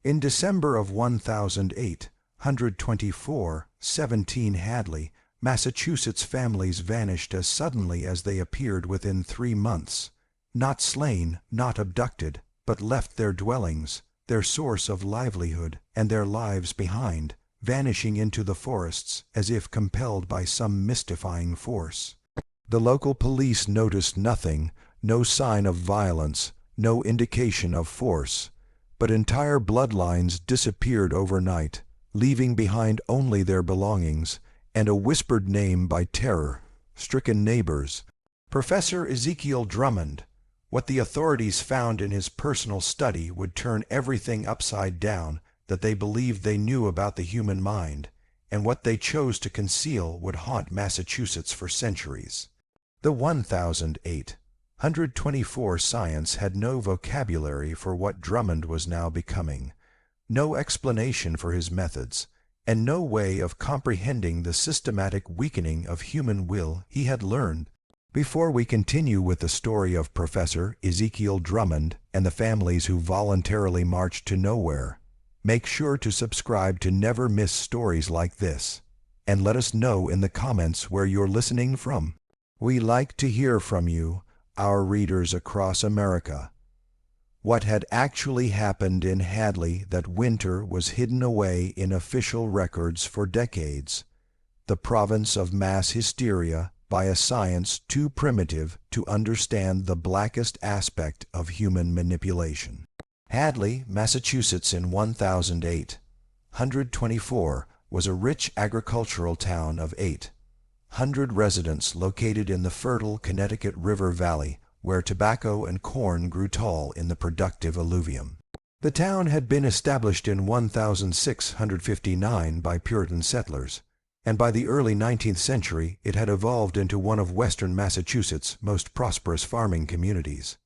In December of 1824, 17 Hadley, Massachusetts families vanished as suddenly as they appeared within 3 months, not slain, not abducted, but left their dwellings, their source of livelihood, and their lives behind, vanishing into the forests as if compelled by some mystifying force. The local police noticed nothing, no sign of violence, no indication of force, but entire bloodlines disappeared overnight, leaving behind only their belongings and a whispered name by terror-stricken neighbors. Professor Ezekiel Drummond. What the authorities found in his personal study would turn everything upside down that they believed they knew about the human mind, and what they chose to conceal would haunt Massachusetts for centuries. The 1824 science had no vocabulary for what Drummond was now becoming, no explanation for his methods, and no way of comprehending the systematic weakening of human will he had learned. Before we continue with the story of Professor Ezekiel Drummond and the families who voluntarily marched to nowhere, make sure to subscribe to never miss stories like this, and let us know in the comments where you're listening from. We like to hear from you, our readers across America. What had actually happened in Hadley that winter was hidden away in official records for decades, the province of mass hysteria by a science too primitive to understand the blackest aspect of human manipulation. Hadley, Massachusetts in 1824 was a rich agricultural town of 800 residents located in the fertile Connecticut River Valley, where tobacco and corn grew tall in the productive alluvium. The town had been established in 1659 by Puritan settlers, and by the early 19th century it had evolved into one of western Massachusetts' most prosperous farming communities.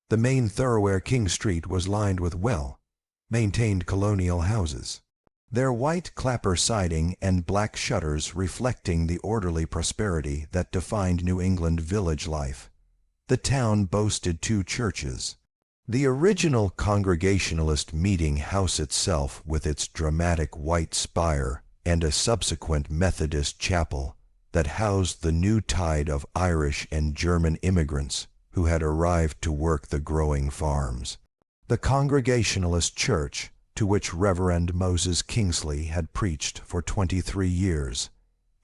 The main thoroughfare King Street was lined with well-maintained colonial houses, their white clapper siding and black shutters reflecting the orderly prosperity that defined New England village life. The town boasted 2 churches. The original Congregationalist meeting house itself, with its dramatic white spire, and a subsequent Methodist chapel that housed the new tide of Irish and German immigrants who had arrived to work the growing farms. The Congregationalist Church, to which Reverend Moses Kingsley had preached for 23 years,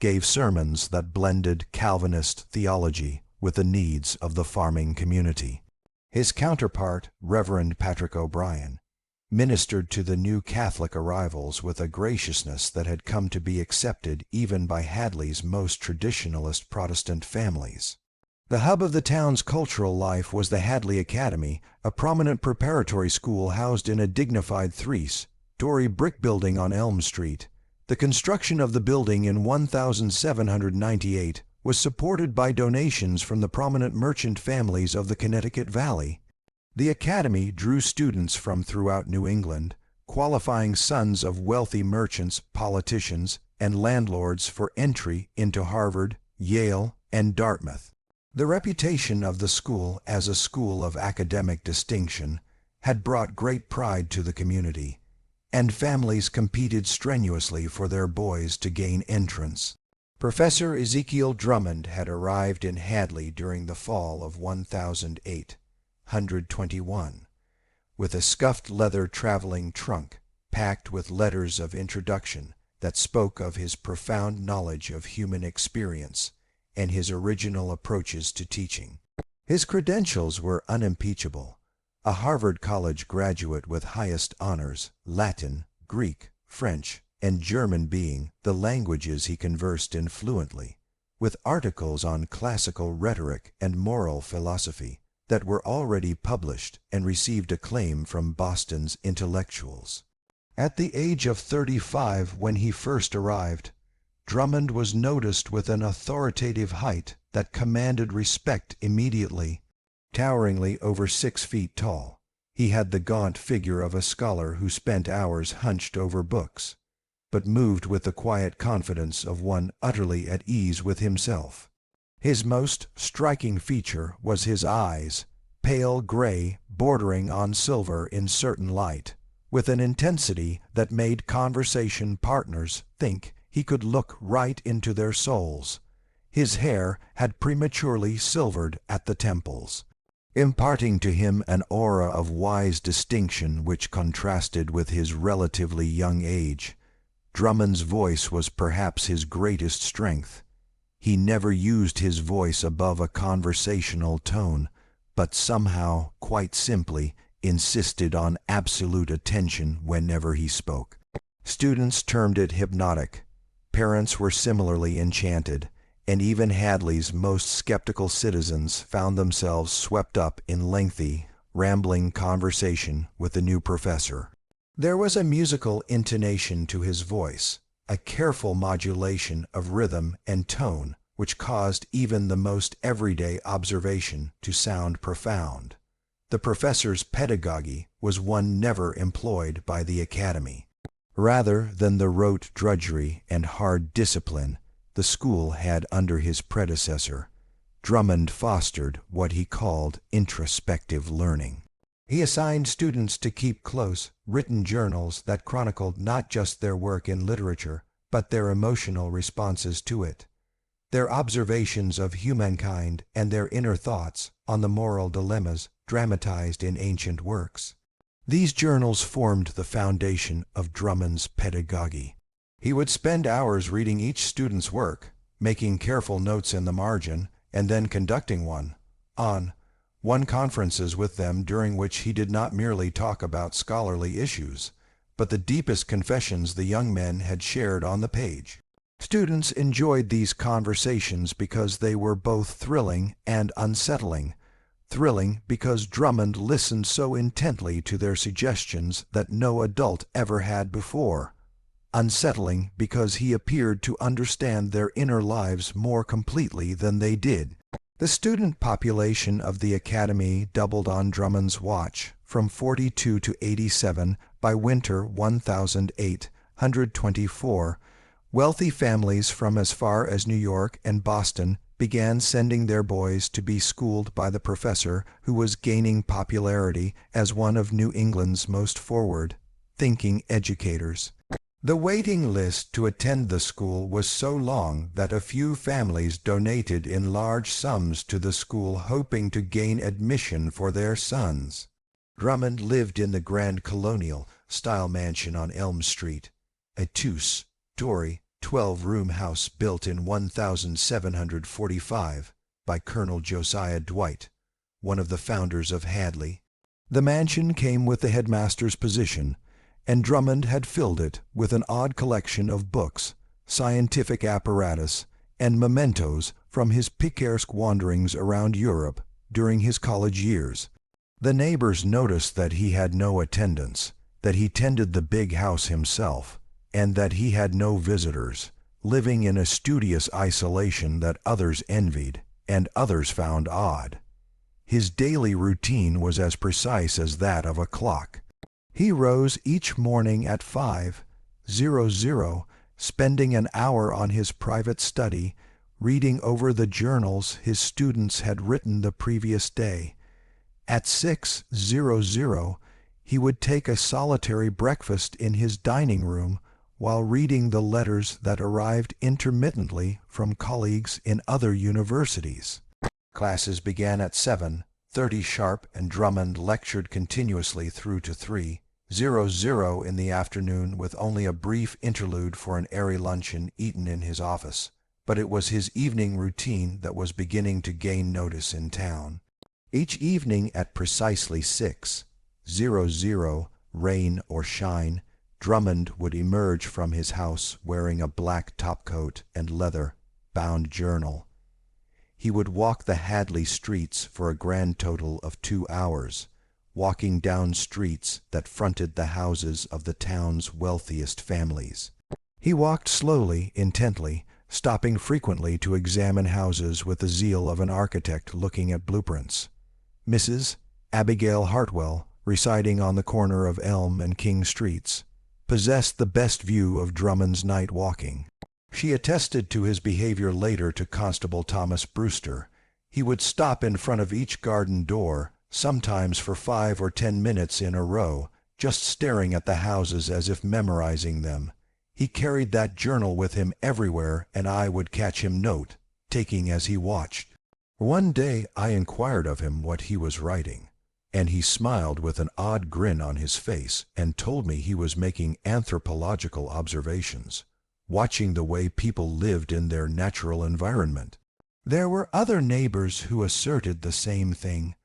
gave sermons that blended Calvinist theology with the needs of the farming community. His counterpart, Reverend Patrick O'Brien, ministered to the new Catholic arrivals with a graciousness that had come to be accepted even by Hadley's most traditionalist Protestant families. The hub of the town's cultural life was the Hadley Academy, a prominent preparatory school housed in a dignified 3-story brick building on Elm Street. The construction of the building in 1798 was supported by donations from the prominent merchant families of the Connecticut Valley. The academy drew students from throughout New England, qualifying sons of wealthy merchants, politicians, and landlords for entry into Harvard, Yale, and Dartmouth. The reputation of the school as a school of academic distinction had brought great pride to the community, and families competed strenuously for their boys to gain entrance. Professor Ezekiel Drummond had arrived in Hadley during the fall of 1821, with a scuffed leather traveling trunk packed with letters of introduction that spoke of his profound knowledge of human experience and his original approaches to teaching. His credentials were unimpeachable: a Harvard College graduate with highest honors, Latin, Greek, French, and German being the languages he conversed in fluently, with articles on classical rhetoric and moral philosophy that were already published and received acclaim from Boston's intellectuals. At the age of 35, when he first arrived, Drummond was noticed with an authoritative height that commanded respect immediately. Toweringly over 6 feet tall, he had the gaunt figure of a scholar who spent hours hunched over books, but moved with the quiet confidence of one utterly at ease with himself. His most striking feature was his eyes, pale gray bordering on silver in certain light, with an intensity that made conversation partners think he could look right into their souls. His hair had prematurely silvered at the temples, imparting to him an aura of wise distinction which contrasted with his relatively young age. Drummond's voice was perhaps his greatest strength. He never used his voice above a conversational tone, but somehow, quite simply, insisted on absolute attention whenever he spoke. Students termed it hypnotic. Parents were similarly enchanted, and even Hadley's most skeptical citizens found themselves swept up in lengthy, rambling conversation with the new professor. There was a musical intonation to his voice, a careful modulation of rhythm and tone which caused even the most everyday observation to sound profound. The professor's pedagogy was one never employed by the academy. Rather than the rote drudgery and hard discipline the school had under his predecessor, Drummond fostered what he called introspective learning. He assigned students to keep close, written journals that chronicled not just their work in literature, but their emotional responses to it, their observations of humankind and their inner thoughts on the moral dilemmas dramatized in ancient works. These journals formed the foundation of Drummond's pedagogy. He would spend hours reading each student's work, making careful notes in the margin, and then conducting one-on-one conferences with them during which he did not merely talk about scholarly issues, but the deepest confessions the young men had shared on the page. Students enjoyed these conversations because they were both thrilling and unsettling. Thrilling because Drummond listened so intently to their suggestions that no adult ever had before. Unsettling because he appeared to understand their inner lives more completely than they did. The student population of the academy doubled on Drummond's watch, from 42 to 87 by winter 1824. Wealthy families from as far as New York and Boston began sending their boys to be schooled by the professor who was gaining popularity as one of New England's most forward-thinking educators. The waiting list to attend the school was so long that a few families donated in large sums to the school hoping to gain admission for their sons. Drummond lived in the Grand Colonial-style mansion on Elm Street, a two-story, 12-room house built in 1745 by Colonel Josiah Dwight, one of the founders of Hadley. The mansion came with the headmaster's position, and Drummond had filled it with an odd collection of books, scientific apparatus, and mementos from his picturesque wanderings around Europe during his college years. The neighbors noticed that he had no attendants, that he tended the big house himself, and that he had no visitors, living in a studious isolation that others envied and others found odd. His daily routine was as precise as that of a clock. He rose each morning at 5:00, spending an hour on his private study, reading over the journals his students had written the previous day. At 6:00, he would take a solitary breakfast in his dining room while reading the letters that arrived intermittently from colleagues in other universities. Classes began at 7:30 sharp, and Drummond lectured continuously through to 3:00 in the afternoon, with only a brief interlude for an airy luncheon eaten in his office. But it was his evening routine that was beginning to gain notice in town. Each evening at precisely 6:00, rain or shine, Drummond would emerge from his house wearing a black topcoat and leather-bound journal. He would walk the Hadley streets for a grand total of 2 hours, walking down streets that fronted the houses of the town's wealthiest families. He walked slowly, intently, stopping frequently to examine houses with the zeal of an architect looking at blueprints. Mrs. Abigail Hartwell, residing on the corner of Elm and King Streets, possessed the best view of Drummond's night walking. She attested to his behavior later to Constable Thomas Brewster. He would stop in front of each garden door, sometimes for 5 or 10 minutes in a row, just staring at the houses as if memorizing them. He carried that journal with him everywhere, and I would catch him taking as he watched. One day I inquired of him what he was writing, and he smiled with an odd grin on his face and told me he was making anthropological observations, watching the way people lived in their natural environment. There were other neighbors who asserted the same thing.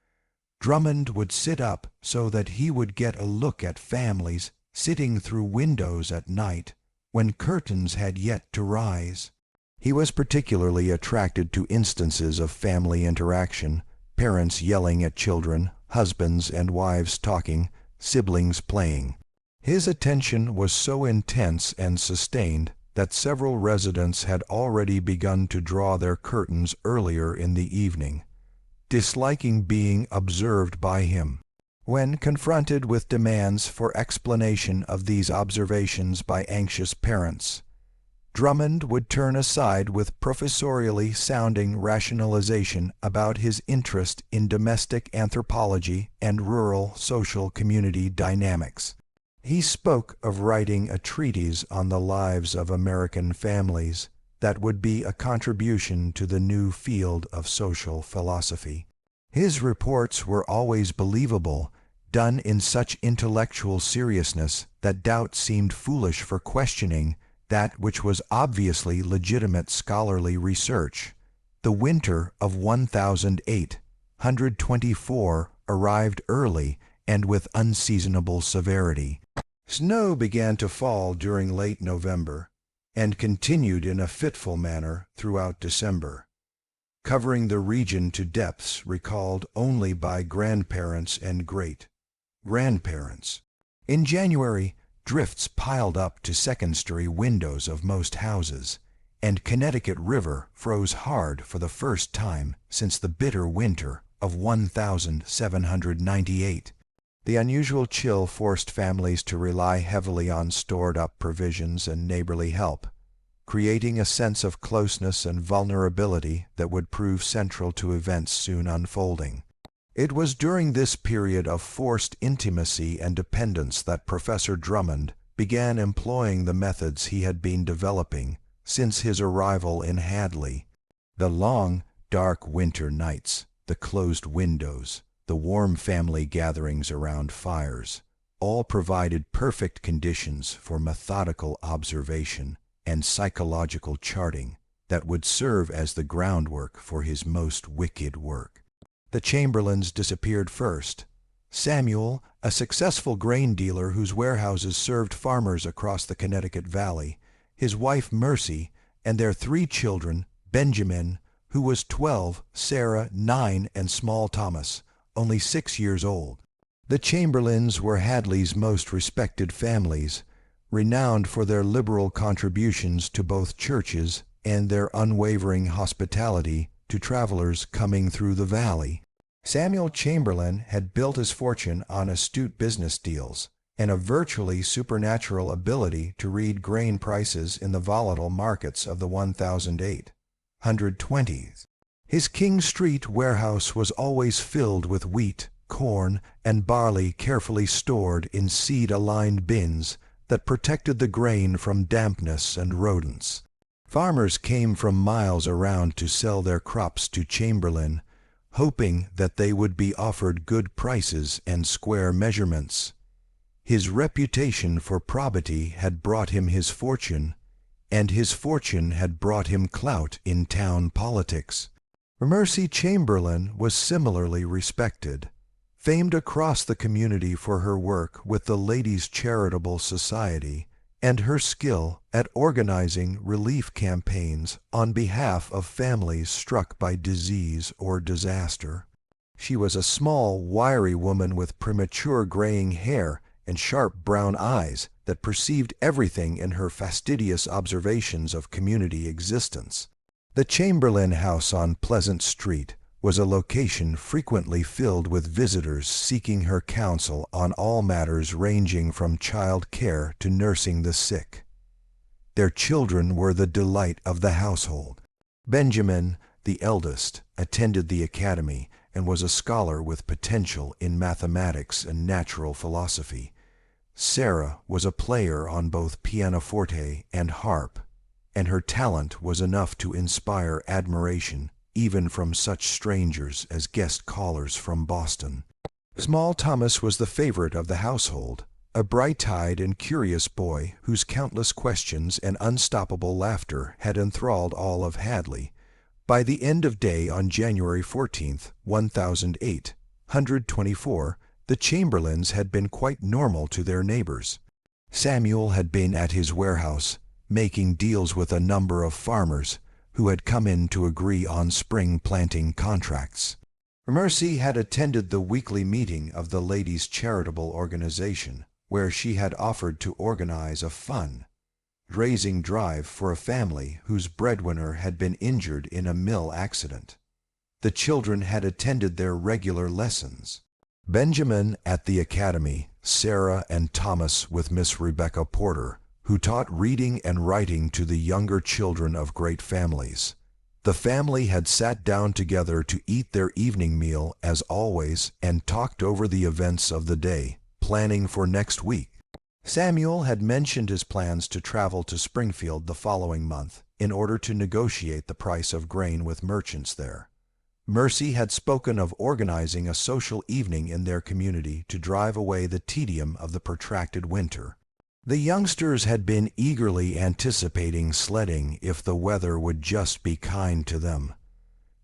Drummond would sit up so that he would get a look at families sitting through windows at night when curtains had yet to rise. He was particularly attracted to instances of family interaction, parents yelling at children, husbands and wives talking, siblings playing. His attention was so intense and sustained that several residents had already begun to draw their curtains earlier in the evening, disliking being observed by him. When confronted with demands for explanation of these observations by anxious parents, Drummond would turn aside with professorially sounding rationalization about his interest in domestic anthropology and rural social community dynamics. He spoke of writing a treatise on the lives of American families that would be a contribution to the new field of social philosophy. His reports were always believable, done in such intellectual seriousness that doubt seemed foolish for questioning that which was obviously legitimate scholarly research. The winter of 1,824 arrived early and with unseasonable severity. Snow began to fall during late November and continued in a fitful manner throughout December, covering the region to depths recalled only by grandparents and great-grandparents. In January, drifts piled up to second-story windows of most houses, and Connecticut River froze hard for the first time since the bitter winter of 1798. The unusual chill forced families to rely heavily on stored-up provisions and neighborly help, creating a sense of closeness and vulnerability that would prove central to events soon unfolding. It was during this period of forced intimacy and dependence that Professor Drummond began employing the methods he had been developing since his arrival in Hadley. The long, dark winter nights, the closed windows, the warm family gatherings around fires, all provided perfect conditions for methodical observation and psychological charting that would serve as the groundwork for his most wicked work. The Chamberlains disappeared first. Samuel, a successful grain dealer whose warehouses served farmers across the Connecticut Valley, his wife Mercy, and their 3 children, Benjamin, who was 12, Sarah 9, and small Thomas, only 6 years old. The Chamberlains were Hadley's most respected families, renowned for their liberal contributions to both churches and their unwavering hospitality to travelers coming through the valley. Samuel Chamberlain had built his fortune on astute business deals and a virtually supernatural ability to read grain prices in the volatile markets of the 1820s. His King Street warehouse was always filled with wheat, corn, and barley carefully stored in seed-aligned bins that protected the grain from dampness and rodents. Farmers came from miles around to sell their crops to Chamberlain, hoping that they would be offered good prices and square measurements. His reputation for probity had brought him his fortune, and his fortune had brought him clout in town politics. Mercy Chamberlain was similarly respected, famed across the community for her work with the Ladies' Charitable Society and her skill at organizing relief campaigns on behalf of families struck by disease or disaster. She was a small, wiry woman with premature graying hair and sharp brown eyes that perceived everything in her fastidious observations of community existence. The Chamberlain House on Pleasant Street was a location frequently filled with visitors seeking her counsel on all matters ranging from child care to nursing the sick. Their children were the delight of the household. Benjamin, the eldest, attended the academy and was a scholar with potential in mathematics and natural philosophy. Sarah was a player on both pianoforte and harp, and her talent was enough to inspire admiration even from such strangers as guest callers from Boston. Small Thomas was the favorite of the household, a bright-eyed and curious boy whose countless questions and unstoppable laughter had enthralled all of Hadley. By the end of day on January 14th, 1824, the Chamberlains had been quite normal to their neighbors. Samuel had been at his warehouse, making deals with a number of farmers who had come in to agree on spring planting contracts. Mercy had attended the weekly meeting of the Ladies' Charitable Organization, where she had offered to organize a fund-raising drive for a family whose breadwinner had been injured in a mill accident. The children had attended their regular lessons. Benjamin at the academy, Sarah and Thomas with Miss Rebecca Porter, who taught reading and writing to the younger children of great families. The family had sat down together to eat their evening meal as always and talked over the events of the day, planning for next week. Samuel had mentioned his plans to travel to Springfield the following month in order to negotiate the price of grain with merchants there. Mercy had spoken of organizing a social evening in their community to drive away the tedium of the protracted winter. The youngsters had been eagerly anticipating sledding if the weather would just be kind to them.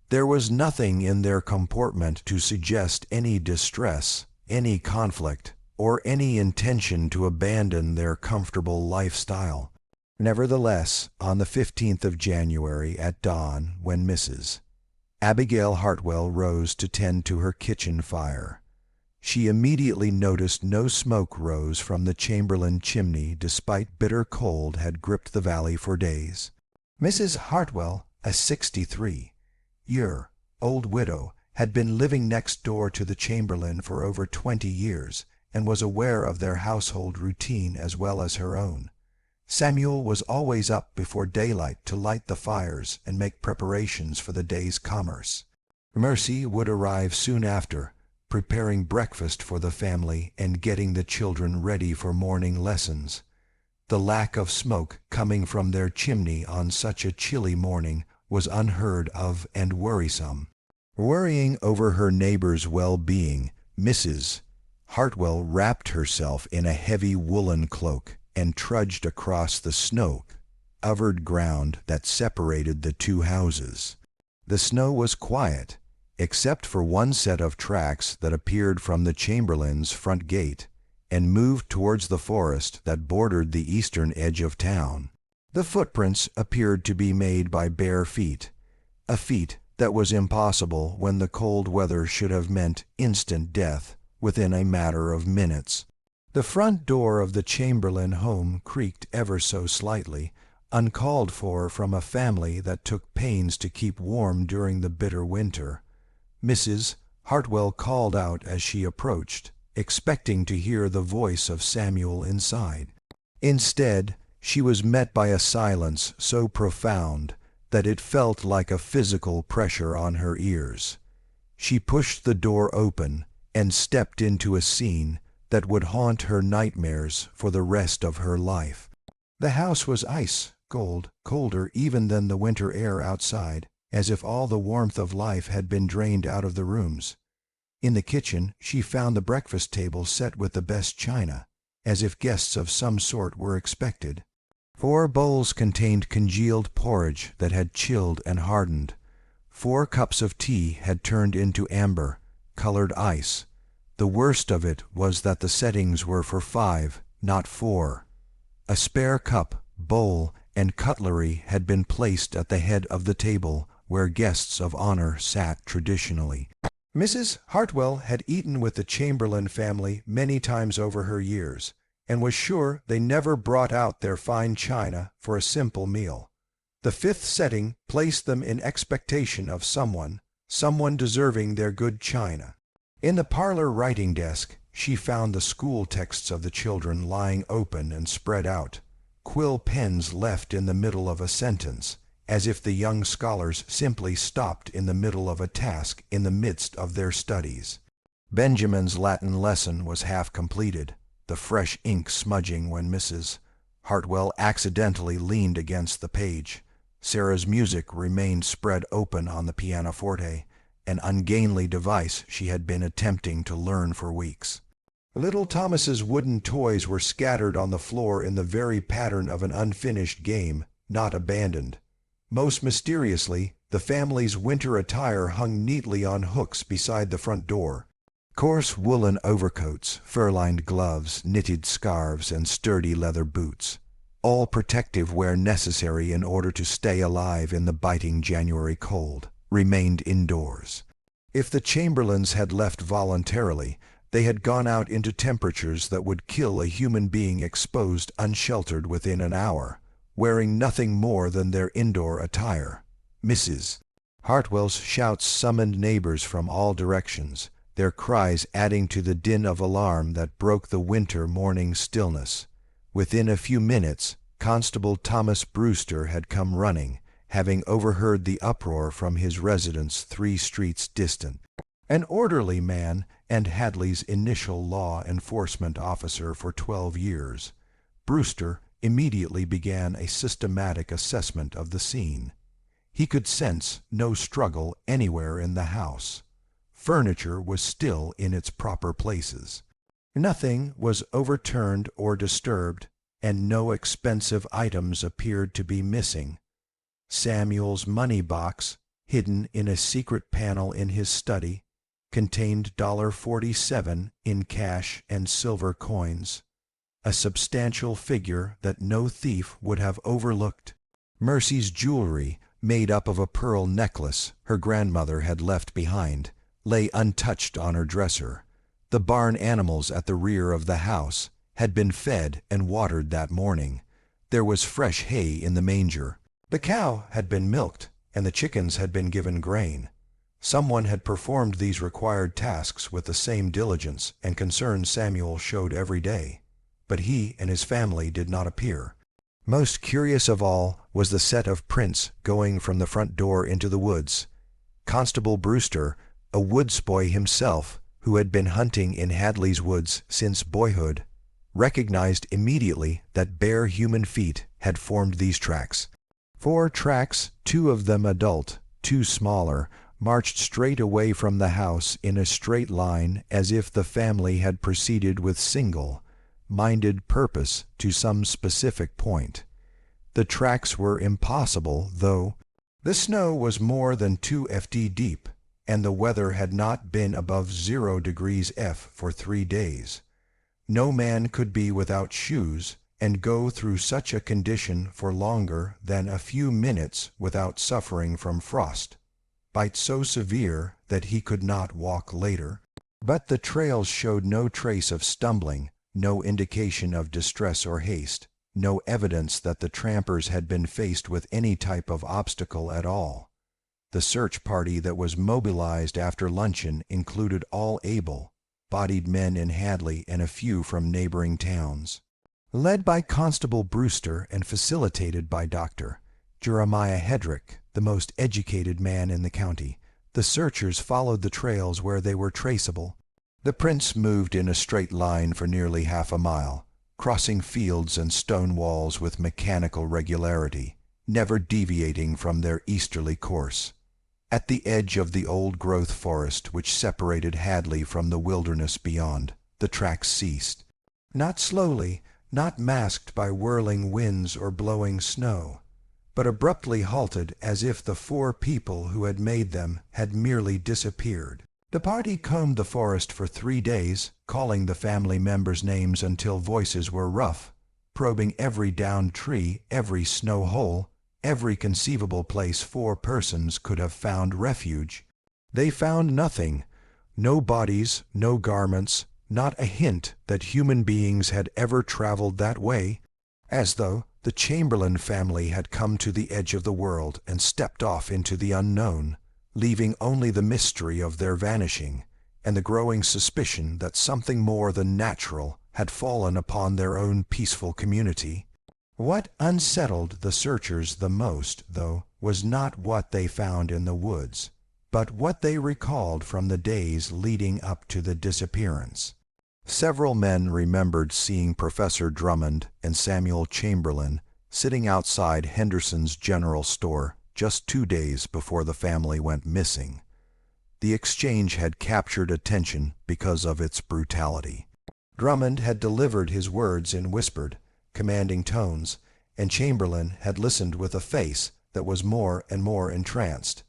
There was nothing in their comportment to suggest any distress, any conflict, or any intention to abandon their comfortable lifestyle. Nevertheless, on the 15th of January at dawn, when Mrs. Abigail Hartwell rose to tend to her kitchen fire, she immediately noticed no smoke rose from the Chamberlain chimney despite bitter cold had gripped the valley for days. Mrs. Hartwell, a 63-year-old widow, had been living next door to the Chamberlain for over 20 years and was aware of their household routine as well as her own. Samuel was always up before daylight to light the fires and make preparations for the day's commerce. Mercy would arrive soon after, preparing breakfast for the family and getting the children ready for morning lessons. The lack of smoke coming from their chimney on such a chilly morning was unheard of and worrisome. Worrying over her neighbor's well-being, Mrs. Hartwell wrapped herself in a heavy woolen cloak and trudged across the snow-covered ground that separated the two houses. The snow was quiet, except for one set of tracks that appeared from the Chamberlain's front gate and moved towards the forest that bordered the eastern edge of town. The footprints appeared to be made by bare feet, a feat that was impossible when the cold weather should have meant instant death within a matter of minutes. The front door of the Chamberlain home creaked ever so slightly, uncalled for from a family that took pains to keep warm during the bitter winter. Mrs. Hartwell called out as she approached, expecting to hear the voice of Samuel inside. Instead, she was met by a silence so profound that it felt like a physical pressure on her ears. She pushed the door open and stepped into a scene that would haunt her nightmares for the rest of her life. The house was ice-cold, colder even than the winter air outside, as if all the warmth of life had been drained out of the rooms. In the kitchen she found the breakfast table set with the best china, as if guests of some sort were expected. 4 bowls contained congealed porridge that had chilled and hardened. 4 cups of tea had turned into amber-colored ice. The worst of it was that the settings were for 5, not 4. A spare cup, bowl, and cutlery had been placed at the head of the table where guests of honor sat traditionally. Mrs. Hartwell had eaten with the Chamberlain family many times over her years, and was sure they never brought out their fine china for a simple meal. The 5th setting placed them in expectation of someone deserving their good china. In the parlor writing desk she found the school texts of the children lying open and spread out, quill pens left in the middle of a sentence, as if the young scholars simply stopped in the middle of a task in the midst of their studies. Benjamin's Latin lesson was half completed, the fresh ink smudging when Mrs. Hartwell accidentally leaned against the page. Sarah's music remained spread open on the pianoforte, an ungainly device she had been attempting to learn for weeks. Little Thomas's wooden toys were scattered on the floor in the very pattern of an unfinished game, not abandoned. Most mysteriously, the family's winter attire hung neatly on hooks beside the front door. Coarse woolen overcoats, fur-lined gloves, knitted scarves, and sturdy leather boots, all protective where necessary in order to stay alive in the biting January cold, remained indoors. If the Chamberlains had left voluntarily, they had gone out into temperatures that would kill a human being exposed unsheltered within an hour, wearing nothing more than their indoor attire. Mrs. Hartwell's shouts summoned neighbors from all directions, their cries adding to the din of alarm that broke the winter morning stillness. Within a few minutes, Constable Thomas Brewster had come running, having overheard the uproar from his residence 3 streets distant. An orderly man and Hadley's initial law enforcement officer for 12 years, Brewster immediately began a systematic assessment of the scene. He could sense no struggle anywhere in the house. Furniture was still in its proper places. Nothing was overturned or disturbed, and no expensive items appeared to be missing. Samuel's money box, hidden in a secret panel in his study, contained $47 in cash and silver coins, a substantial figure that no thief would have overlooked. Mercy's jewelry, made up of a pearl necklace her grandmother had left behind, lay untouched on her dresser. The barn animals at the rear of the house had been fed and watered that morning. There was fresh hay in the manger. The cow had been milked, and the chickens had been given grain. Someone had performed these required tasks with the same diligence and concern Samuel showed every day, but he and his family did not appear. Most curious of all was the set of prints going from the front door into the woods. Constable Brewster, a woods boy himself who had been hunting in Hadley's woods since boyhood, recognized immediately that bare human feet had formed these tracks. 4 tracks, 2 of them adult, 2 smaller, marched straight away from the house in a straight line as if the family had proceeded with single-minded purpose to some specific point. The tracks were impossible, though. The snow was more than 2 ft deep, and the weather had not been above 0 degrees F for 3 days. No man could be without shoes and go through such a condition for longer than a few minutes without suffering from frost, bite so severe that he could not walk later. But the trails showed no trace of stumbling, no indication of distress or haste, no evidence that the trampers had been faced with any type of obstacle at all. The search party that was mobilized after luncheon included all able-bodied men in Hadley and a few from neighboring towns. Led by Constable Brewster and facilitated by Dr. Jeremiah Hedrick, the most educated man in the county, the searchers followed the trails where they were traceable. The prints moved in a straight line for nearly half a mile, crossing fields and stone walls with mechanical regularity, never deviating from their easterly course. At the edge of the old-growth forest which separated Hadley from the wilderness beyond, the tracks ceased. Not slowly, not masked by whirling winds or blowing snow, but abruptly halted as if the 4 people who had made them had merely disappeared. The party combed the forest for 3 days, calling the family members' names until voices were rough, probing every downed tree, every snow hole, every conceivable place 4 persons could have found refuge. They found nothing, no bodies, no garments, not a hint that human beings had ever traveled that way, as though the Chamberlain family had come to the edge of the world and stepped off into the unknown, leaving only the mystery of their vanishing and the growing suspicion that something more than natural had fallen upon their own peaceful community. What unsettled the searchers the most, though, was not what they found in the woods, but what they recalled from the days leading up to the disappearance. Several men remembered seeing Professor Drummond and Samuel Chamberlain sitting outside Henderson's general store just 2 days before the family went missing. The exchange had captured attention because of its brutality. Drummond had delivered his words in whispered, commanding tones, and Chamberlain had listened with a face that was more and more entranced.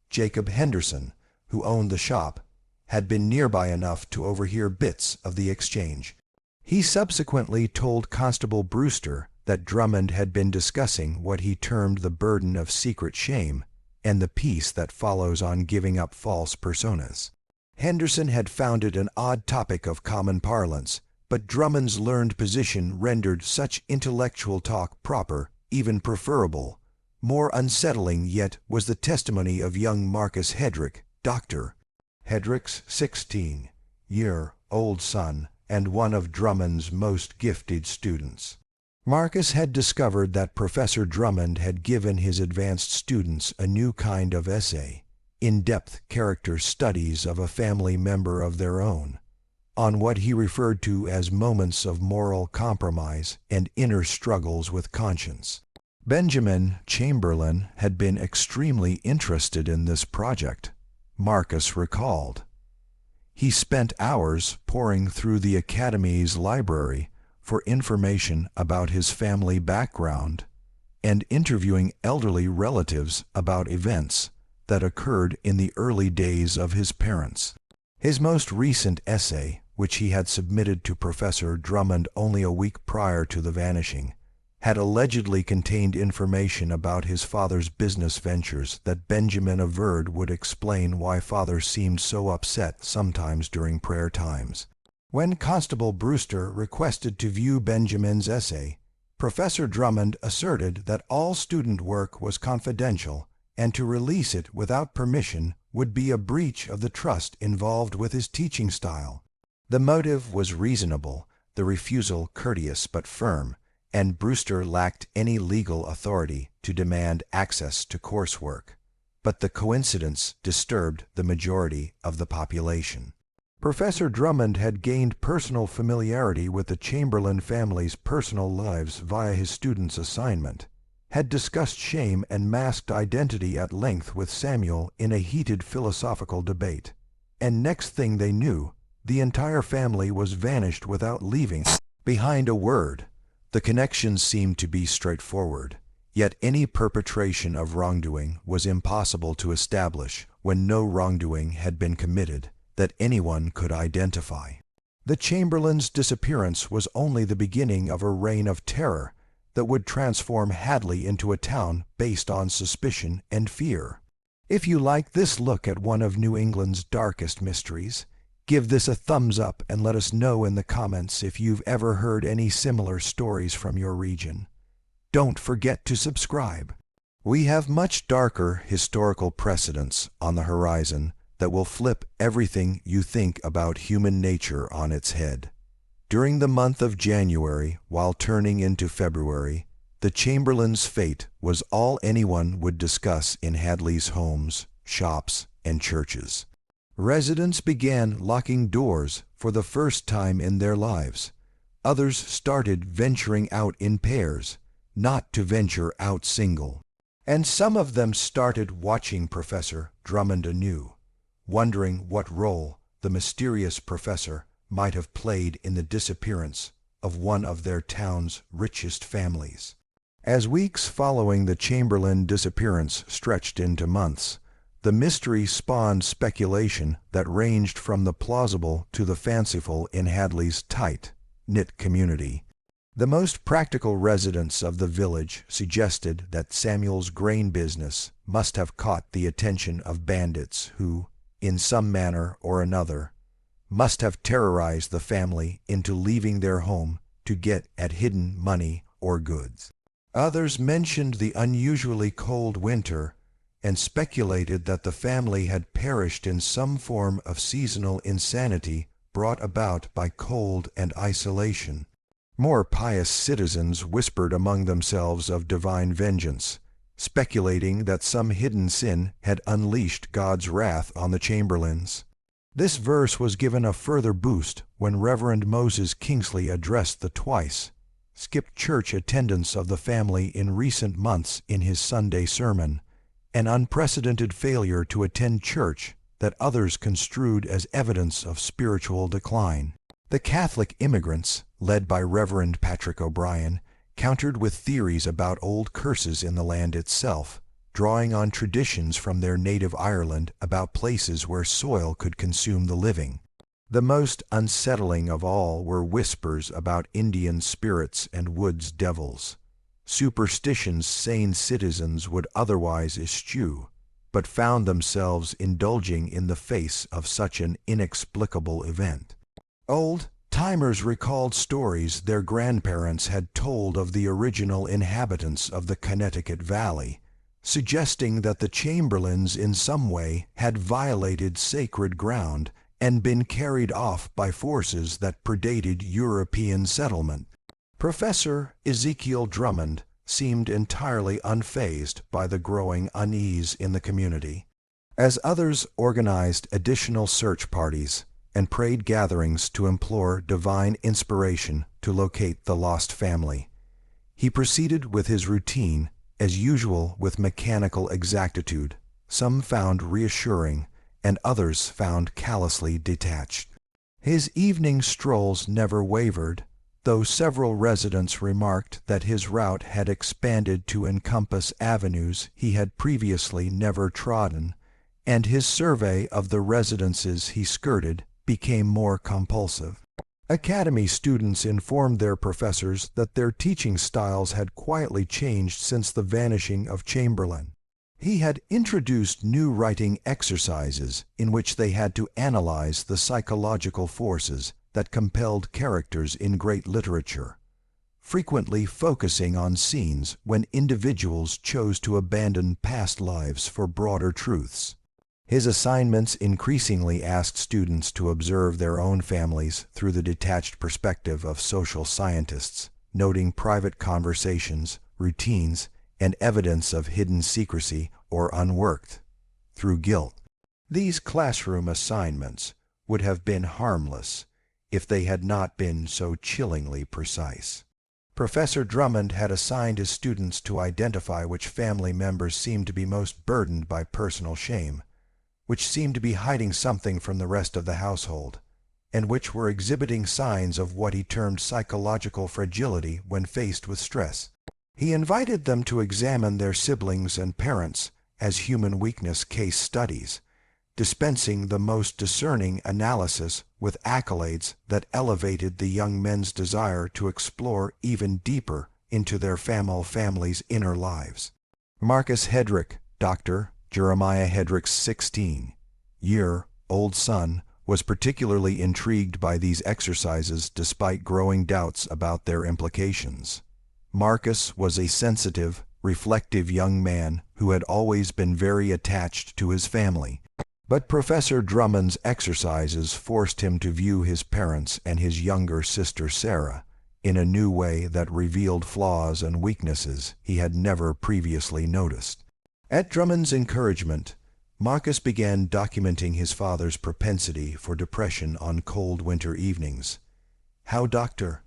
Jacob Henderson, who owned the shop, had been nearby enough to overhear bits of the exchange. He subsequently told Constable Brewster that Drummond had been discussing what he termed the burden of secret shame and the peace that follows on giving up false personas. Henderson had found it an odd topic of common parlance, but Drummond's learned position rendered such intellectual talk proper, even preferable. More unsettling yet was the testimony of young Marcus Hedrick, Dr. Hedrick's 16-year-old son and one of Drummond's most gifted students. Marcus had discovered that Professor Drummond had given his advanced students a new kind of essay, in-depth character studies of a family member of their own, on what he referred to as moments of moral compromise and inner struggles with conscience. Benjamin Chamberlain had been extremely interested in this project, Marcus recalled. He spent hours poring through the Academy's library for information about his family background and interviewing elderly relatives about events that occurred in the early days of his parents. His most recent essay, which he had submitted to Professor Drummond only a week prior to the vanishing, had allegedly contained information about his father's business ventures that Benjamin averred would explain why father seemed so upset sometimes during prayer times. When Constable Brewster requested to view Benjamin's essay, Professor Drummond asserted that all student work was confidential and to release it without permission would be a breach of the trust involved with his teaching style. The motive was reasonable, the refusal courteous but firm, and Brewster lacked any legal authority to demand access to coursework. But the coincidence disturbed the majority of the population. Professor Drummond had gained personal familiarity with the Chamberlain family's personal lives via his students' assignment, had discussed shame and masked identity at length with Samuel in a heated philosophical debate, and next thing they knew, the entire family was vanished without leaving behind a word. The connections seemed to be straightforward, yet any perpetration of wrongdoing was impossible to establish when no wrongdoing had been committed that anyone could identify. The Chamberlain's disappearance was only the beginning of a reign of terror that would transform Hadley into a town based on suspicion and fear. If you like this look at one of New England's darkest mysteries, give this a thumbs up and let us know in the comments if you've ever heard any similar stories from your region. Don't forget to subscribe. We have much darker historical precedents on the horizon that will flip everything you think about human nature on its head. During the month of January, while turning into February, the Chamberlain's fate was all anyone would discuss in Hadley's homes, shops, and churches. Residents began locking doors for the first time in their lives. Others started venturing out in pairs, not to venture out single. And some of them started watching Professor Drummond anew, wondering what role the mysterious professor might have played in the disappearance of one of their town's richest families. As weeks following the Chamberlain disappearance stretched into months, the mystery spawned speculation that ranged from the plausible to the fanciful in Hadley's tight-knit community. The most practical residents of the village suggested that Samuel's grain business must have caught the attention of bandits who, in some manner or another, must have terrorized the family into leaving their home to get at hidden money or goods. Others mentioned the unusually cold winter and speculated that the family had perished in some form of seasonal insanity brought about by cold and isolation. More pious citizens whispered among themselves of divine vengeance, speculating that some hidden sin had unleashed God's wrath on the Chamberlains. This verse was given a further boost when Reverend Moses Kingsley addressed the twice skipped church attendance of the family in recent months in his Sunday sermon, an unprecedented failure to attend church that others construed as evidence of spiritual decline. The Catholic immigrants, led by Reverend Patrick O'Brien, countered with theories about old curses in the land itself, drawing on traditions from their native Ireland about places where soil could consume the living. The most unsettling of all were whispers about Indian spirits and woods devils, superstitions sane citizens would otherwise eschew, but found themselves indulging in the face of such an inexplicable event. Old-timers recalled stories their grandparents had told of the original inhabitants of the Connecticut Valley, suggesting that the Chamberlains in some way had violated sacred ground and been carried off by forces that predated European settlement. Professor Ezekiel Drummond seemed entirely unfazed by the growing unease in the community. As others organized additional search parties and prayed gatherings to implore divine inspiration to locate the lost family, he proceeded with his routine, as usual with mechanical exactitude, some found reassuring and others found callously detached. His evening strolls never wavered, though several residents remarked that his route had expanded to encompass avenues he had previously never trodden, and his survey of the residences he skirted became more compulsive. Academy students informed their professors that their teaching styles had quietly changed since the vanishing of Chamberlain. He had introduced new writing exercises in which they had to analyze the psychological forces that compelled characters in great literature, frequently focusing on scenes when individuals chose to abandon past lives for broader truths. His assignments increasingly asked students to observe their own families through the detached perspective of social scientists, noting private conversations, routines, and evidence of hidden secrecy or unworked through guilt. These classroom assignments would have been harmless if they had not been so chillingly precise. Professor Drummond had assigned his students to identify which family members seemed to be most burdened by personal shame, which seemed to be hiding something from the rest of the household, and which were exhibiting signs of what he termed psychological fragility when faced with stress. He invited them to examine their siblings and parents as human weakness case studies, dispensing the most discerning analysis with accolades that elevated the young men's desire to explore even deeper into their family's inner lives. Marcus Hedrick, Dr. Jeremiah Hedrick's 16-year-old son, was particularly intrigued by these exercises despite growing doubts about their implications. Marcus was a sensitive, reflective young man who had always been very attached to his family. But Professor Drummond's exercises forced him to view his parents and his younger sister Sarah in a new way that revealed flaws and weaknesses he had never previously noticed. At Drummond's encouragement, Marcus began documenting his father's propensity for depression on cold winter evenings. How Dr.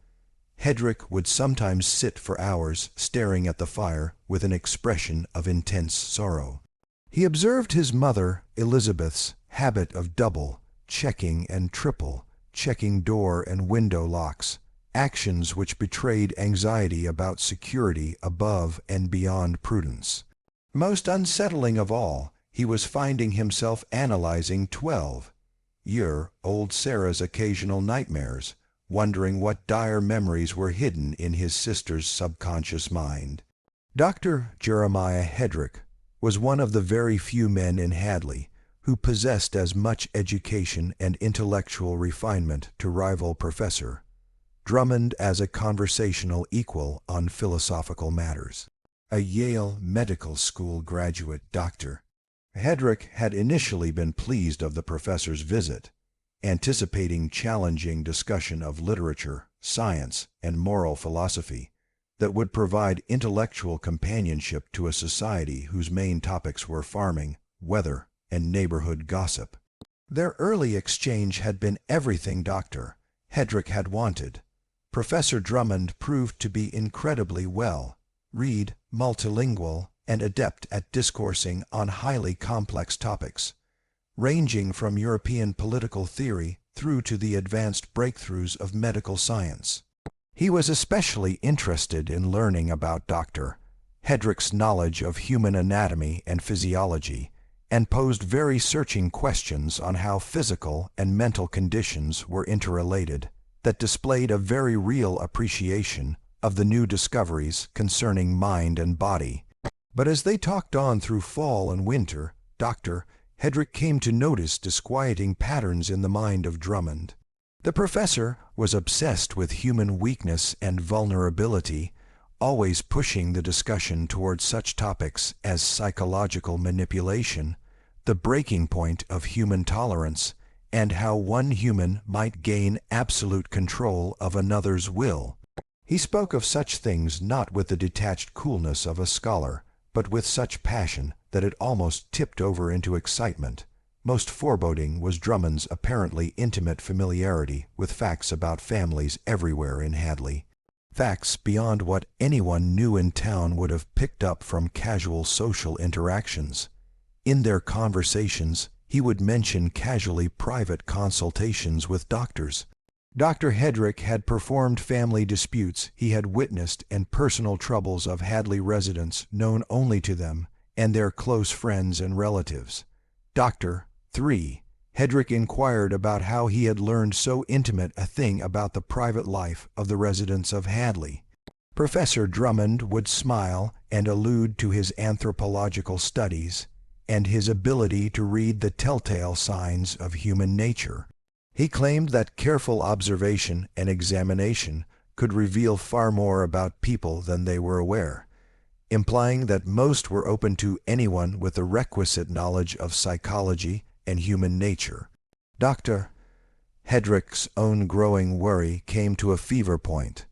Hedrick would sometimes sit for hours staring at the fire with an expression of intense sorrow. He observed his mother, Elizabeth's, habit of double-checking and triple-checking door and window locks, actions which betrayed anxiety about security above and beyond prudence. Most unsettling of all, he was finding himself analyzing 12-year-old Sarah's occasional nightmares, wondering what dire memories were hidden in his sister's subconscious mind. Dr. Jeremiah Hedrick was one of the very few men in Hadley who possessed as much education and intellectual refinement to rival Professor Drummond as a conversational equal on philosophical matters. A Yale Medical School graduate, Dr. Hedrick had initially been pleased of the professor's visit, anticipating challenging discussion of literature, science, and moral philosophy that would provide intellectual companionship to a society whose main topics were farming, weather, and neighborhood gossip. Their early exchange had been everything Dr. Hedrick had wanted. Professor Drummond proved to be incredibly well-read, multilingual, and adept at discoursing on highly complex topics, ranging from European political theory through to the advanced breakthroughs of medical science. He was especially interested in learning about Dr. Hedrick's knowledge of human anatomy and physiology, and posed very searching questions on how physical and mental conditions were interrelated, that displayed a very real appreciation of the new discoveries concerning mind and body. But as they talked on through fall and winter, Dr. Hedrick came to notice disquieting patterns in the mind of Drummond. The professor was obsessed with human weakness and vulnerability, always pushing the discussion towards such topics as psychological manipulation, the breaking point of human tolerance, and how one human might gain absolute control of another's will. He spoke of such things not with the detached coolness of a scholar, but with such passion that it almost tipped over into excitement. Most foreboding was Drummond's apparently intimate familiarity with facts about families everywhere in Hadley. Facts beyond what anyone new in town would have picked up from casual social interactions. In their conversations, he would mention casually private consultations with doctors. Dr. Hedrick had performed family disputes he had witnessed and personal troubles of Hadley residents known only to them and their close friends and relatives. Dr. 3. Hedrick inquired about how he had learned so intimate a thing about the private life of the residents of Hadley. Professor Drummond would smile and allude to his anthropological studies and his ability to read the telltale signs of human nature. He claimed that careful observation and examination could reveal far more about people than they were aware, implying that most were open to anyone with the requisite knowledge of psychology and human nature. Dr. Hedrick's own growing worry came to a fever point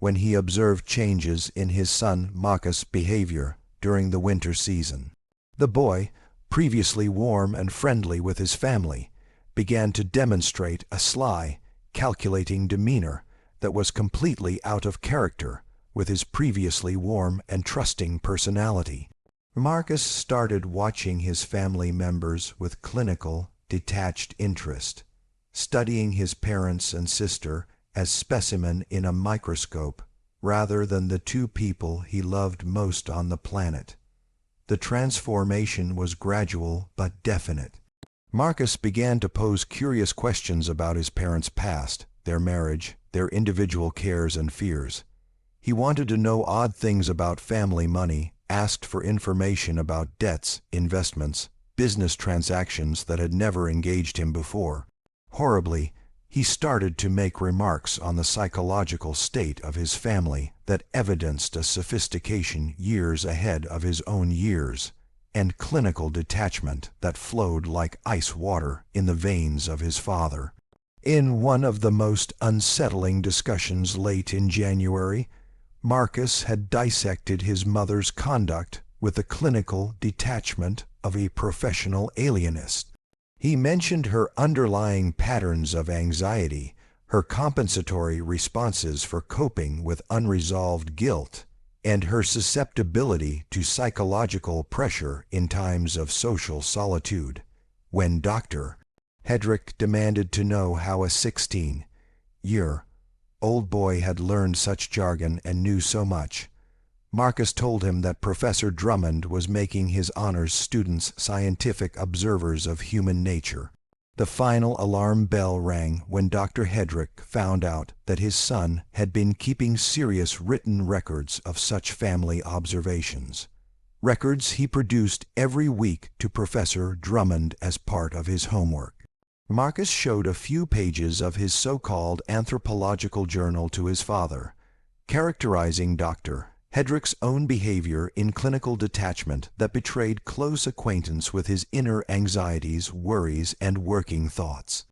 when he observed changes in his son Marcus' behavior during the winter season. The boy, previously warm and friendly with his family, began to demonstrate a sly, calculating demeanor that was completely out of character with his previously warm and trusting personality. Marcus started watching his family members with clinical, detached interest, studying his parents and sister as specimen in a microscope rather than the two people he loved most on the planet. The transformation was gradual but definite. Marcus began to pose curious questions about his parents' past, their marriage, their individual cares and fears. He wanted to know odd things about family money, asked for information about debts, investments, business transactions that had never engaged him before. Horribly, he started to make remarks on the psychological state of his family that evidenced a sophistication years ahead of his own years, and clinical detachment that flowed like ice water in the veins of his father. In one of the most unsettling discussions late in January, Marcus had dissected his mother's conduct with the clinical detachment of a professional alienist. He mentioned her underlying patterns of anxiety, her compensatory responses for coping with unresolved guilt, and her susceptibility to psychological pressure in times of social solitude. When Dr. Hedrick demanded to know how a 16-year-old boy had learned such jargon and knew so much, Marcus told him that Professor Drummond was making his honors students scientific observers of human nature. The final alarm bell rang when Dr. Hedrick found out that his son had been keeping serious written records of such family observations. Records he produced every week to Professor Drummond as part of his homework. Marcus showed a few pages of his so-called anthropological journal to his father, characterizing Dr. Hedrick's own behavior in clinical detachment that betrayed close acquaintance with his inner anxieties, worries, and working thoughts.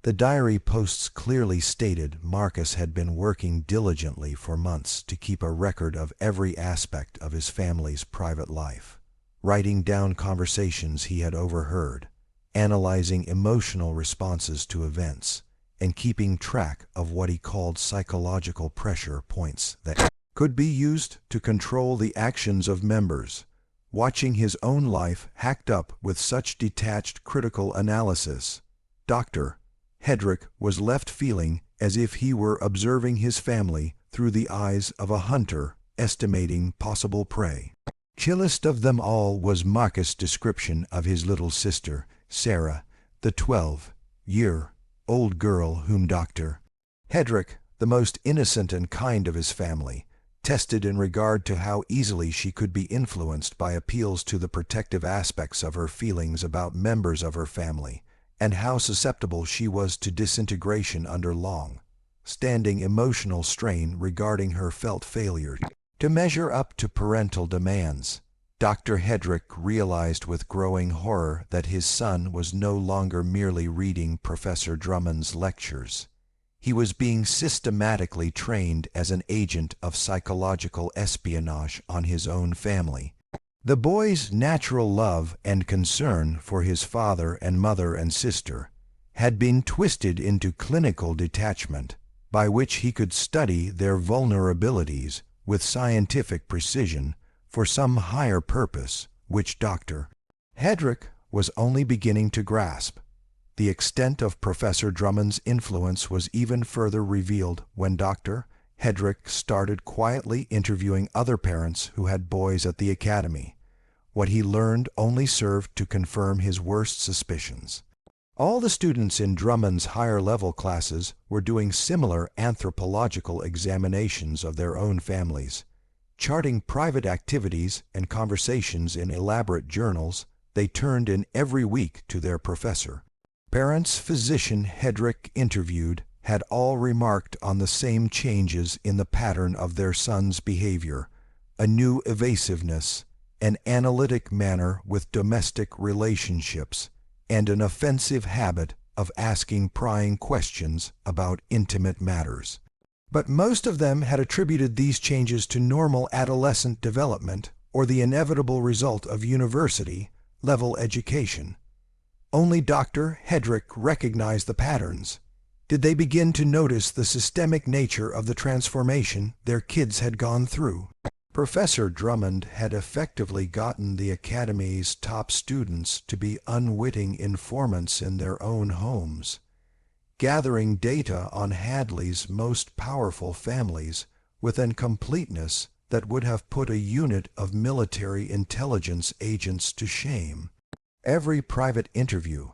The diary posts clearly stated Marcus had been working diligently for months to keep a record of every aspect of his family's private life, writing down conversations he had overheard, analyzing emotional responses to events, and keeping track of what he called psychological pressure points that could be used to control the actions of members. Watching his own life hacked up with such detached critical analysis, Dr. Hedrick was left feeling as if he were observing his family through the eyes of a hunter estimating possible prey. Chillest of them all was Marcus' description of his little sister, Sarah, the 12-year-old girl whom Dr. Hedrick, the most innocent and kind of his family, tested in regard to how easily she could be influenced by appeals to the protective aspects of her feelings about members of her family, and how susceptible she was to disintegration under long-standing emotional strain regarding her felt failure to measure up to parental demands. Dr. Hedrick realized with growing horror that his son was no longer merely reading Professor Drummond's lectures. He was being systematically trained as an agent of psychological espionage on his own family. The boy's natural love and concern for his father and mother and sister had been twisted into clinical detachment, by which he could study their vulnerabilities with scientific precision for some higher purpose, which Dr. Hedrick was only beginning to grasp. The extent of Professor Drummond's influence was even further revealed when Dr. Hedrick started quietly interviewing other parents who had boys at the academy. What he learned only served to confirm his worst suspicions. All the students in Drummond's higher-level classes were doing similar anthropological examinations of their own families. Charting private activities and conversations in elaborate journals, they turned in every week to their professor. Parents physician Hedrick interviewed had all remarked on the same changes in the pattern of their son's behavior, a new evasiveness, an analytic manner with domestic relationships, and an offensive habit of asking prying questions about intimate matters. But most of them had attributed these changes to normal adolescent development or the inevitable result of university-level education. Only Dr. Hedrick recognized the patterns. Did they begin to notice the systemic nature of the transformation their kids had gone through? Professor Drummond had effectively gotten the Academy's top students to be unwitting informants in their own homes, gathering data on Hadley's most powerful families with a completeness that would have put a unit of military intelligence agents to shame. Every private interview,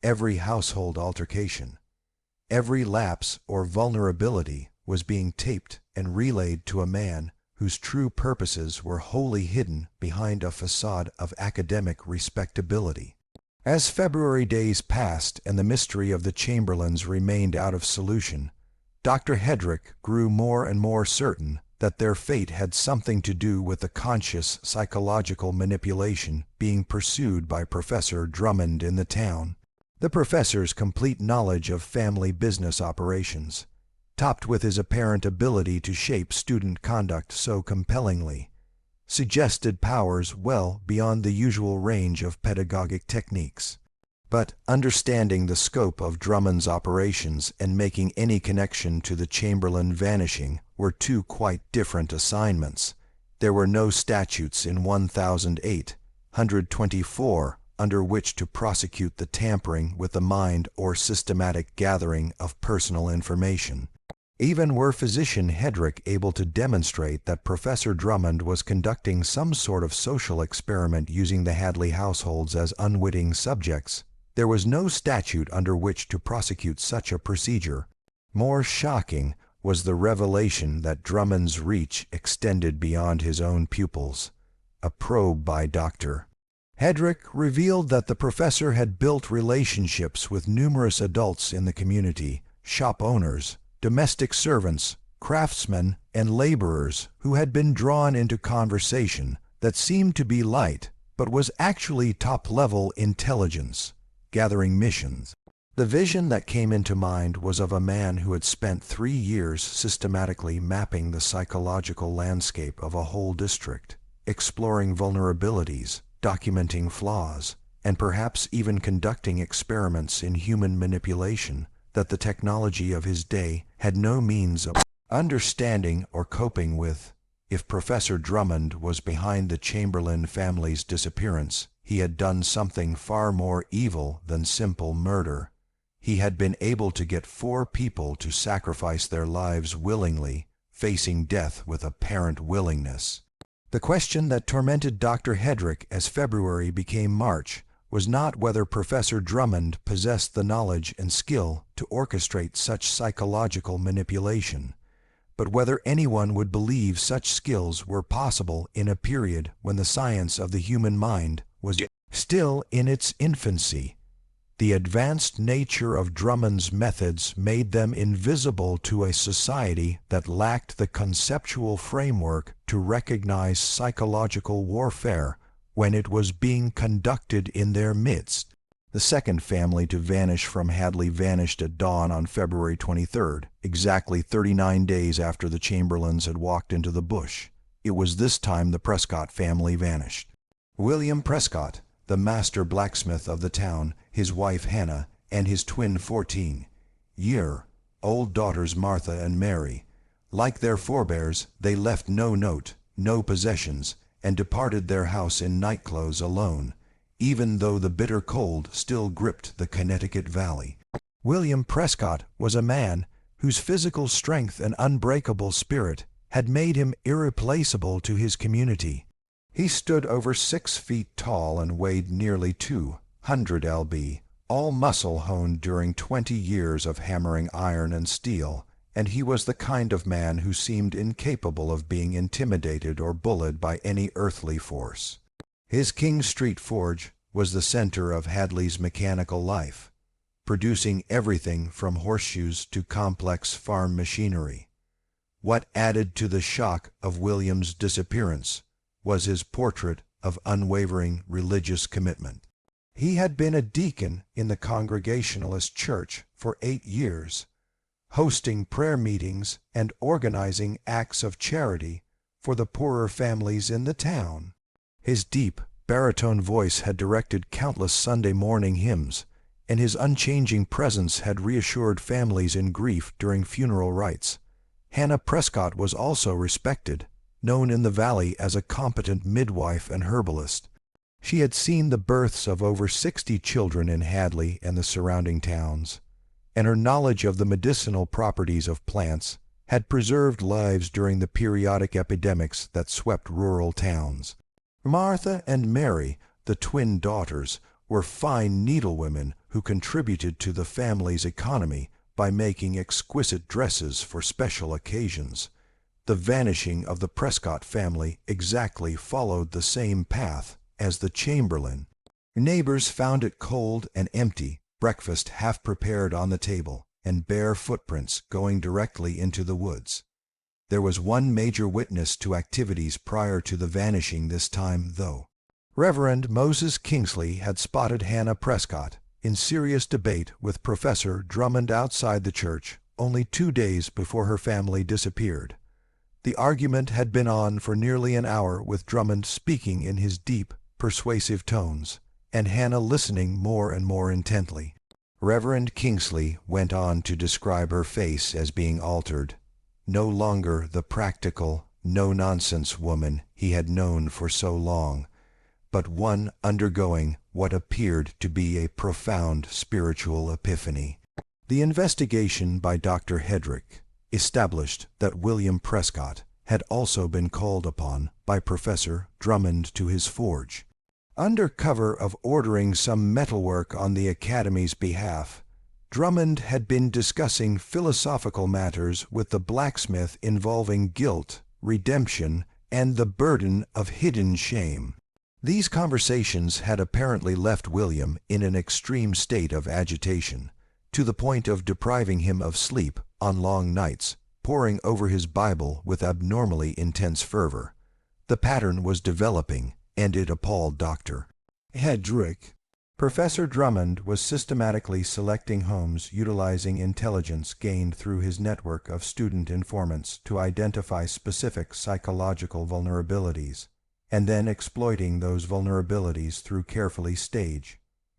every household altercation, every lapse or vulnerability was being taped and relayed to a man whose true purposes were wholly hidden behind a facade of academic respectability. As February days passed and the mystery of the Chamberlains remained out of solution, Dr. Hedrick grew more and more certain that their fate had something to do with the conscious psychological manipulation being pursued by Professor Drummond in the town. The professor's complete knowledge of family business operations, topped with his apparent ability to shape student conduct so compellingly, suggested powers well beyond the usual range of pedagogic techniques. But understanding the scope of Drummond's operations and making any connection to the Chamberlain vanishing were two quite different assignments. There were no statutes in 1824 under which to prosecute the tampering with the mind or systematic gathering of personal information. Even were physician Hedrick able to demonstrate that Professor Drummond was conducting some sort of social experiment using the Hadley households as unwitting subjects, there was no statute under which to prosecute such a procedure. More shocking was the revelation that Drummond's reach extended beyond his own pupils. A probe by Dr. Hedrick revealed that the professor had built relationships with numerous adults in the community, shop owners, domestic servants, craftsmen, and laborers who had been drawn into conversation that seemed to be light but was actually top-level intelligence, gathering missions. The vision that came into mind was of a man who had spent 3 years systematically mapping the psychological landscape of a whole district, exploring vulnerabilities, documenting flaws, and perhaps even conducting experiments in human manipulation that the technology of his day had no means of understanding or coping with. If Professor Drummond was behind the Chamberlain family's disappearance, he had done something far more evil than simple murder. He had been able to get 4 people to sacrifice their lives willingly, facing death with apparent willingness. The question that tormented Dr. Hedrick as February became March was not whether Professor Drummond possessed the knowledge and skill to orchestrate such psychological manipulation, but whether anyone would believe such skills were possible in a period when the science of the human mind was still in its infancy. The advanced nature of Drummond's methods made them invisible to a society that lacked the conceptual framework to recognize psychological warfare when it was being conducted in their midst. The second family to vanish from Hadley vanished at dawn on February 23rd, exactly 39 days after the Chamberlains had walked into the bush. It was this time the Prescott family vanished. William Prescott, the master blacksmith of the town, his wife Hannah, and his twin 14-year-old daughters Martha and Mary. Like their forebears, they left no note, no possessions, and departed their house in nightclothes alone, even though the bitter cold still gripped the Connecticut Valley. William Prescott was a man whose physical strength and unbreakable spirit had made him irreplaceable to his community. He stood over 6 feet tall and weighed nearly 200 lb, all muscle honed during 20 years of hammering iron and steel, and he was the kind of man who seemed incapable of being intimidated or bullied by any earthly force. His King Street forge was the center of Hadley's mechanical life, producing everything from horseshoes to complex farm machinery. What added to the shock of William's disappearance was his portrait of unwavering religious commitment. He had been a deacon in the Congregationalist Church for 8 years, hosting prayer meetings and organizing acts of charity for the poorer families in the town. His deep, baritone voice had directed countless Sunday morning hymns, and his unchanging presence had reassured families in grief during funeral rites. Hannah Prescott was also respected, known in the valley as a competent midwife and herbalist. She had seen the births of over 60 children in Hadley and the surrounding towns, and her knowledge of the medicinal properties of plants had preserved lives during the periodic epidemics that swept rural towns. Martha and Mary, the twin daughters, were fine needlewomen who contributed to the family's economy by making exquisite dresses for special occasions. The vanishing of the Prescott family exactly followed the same path as the Chamberlain. Neighbors found it cold and empty, breakfast half prepared on the table, and bare footprints going directly into the woods. There was one major witness to activities prior to the vanishing this time, though. Reverend Moses Kingsley had spotted Hannah Prescott in serious debate with Professor Drummond outside the church only 2 days before her family disappeared. The argument had been on for nearly an hour, with Drummond speaking in his deep, persuasive tones, and Hannah listening more and more intently. Reverend Kingsley went on to describe her face as being altered, no longer the practical, no-nonsense woman he had known for so long, but one undergoing what appeared to be a profound spiritual epiphany. The investigation by Dr. Hedrick established that William Prescott had also been called upon by Professor Drummond to his forge. Under cover of ordering some metalwork on the Academy's behalf, Drummond had been discussing philosophical matters with the blacksmith involving guilt, redemption, and the burden of hidden shame. These conversations had apparently left William in an extreme state of agitation, to the point of depriving him of sleep on long nights, poring over his Bible with abnormally intense fervor. The pattern was developing, and it appalled Dr. Hedrick. Professor Drummond was systematically selecting homes utilizing intelligence gained through his network of student informants to identify specific psychological vulnerabilities, and then exploiting those vulnerabilities through carefully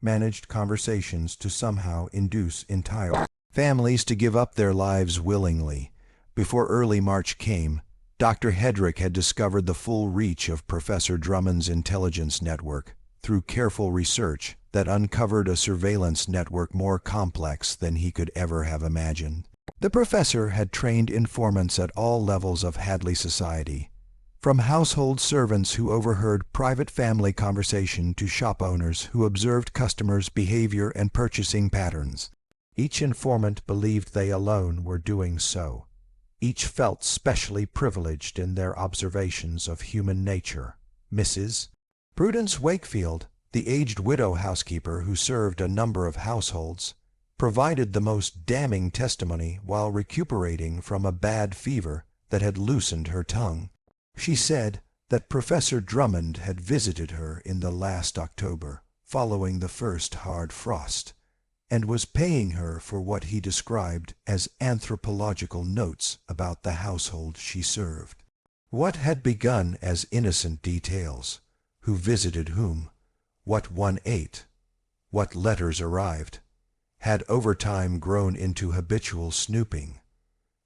managed conversations to somehow induce entire families to give up their lives willingly. Before early March came, Dr. Hedrick had discovered the full reach of Professor Drummond's intelligence network through careful research that uncovered a surveillance network more complex than he could ever have imagined. The professor had trained informants at all levels of Hadley society, from household servants who overheard private family conversation to shop owners who observed customers' behavior and purchasing patterns. Each informant believed they alone were doing so. Each felt specially privileged in their observations of human nature. Mrs. Prudence Wakefield, the aged widow housekeeper who served a number of households, provided the most damning testimony while recuperating from a bad fever that had loosened her tongue. She said that Professor Drummond had visited her in the last October, following the first hard frost, and was paying her for what he described as anthropological notes about the household she served. What had begun as innocent details, who visited whom, what one ate, what letters arrived, had over time grown into habitual snooping,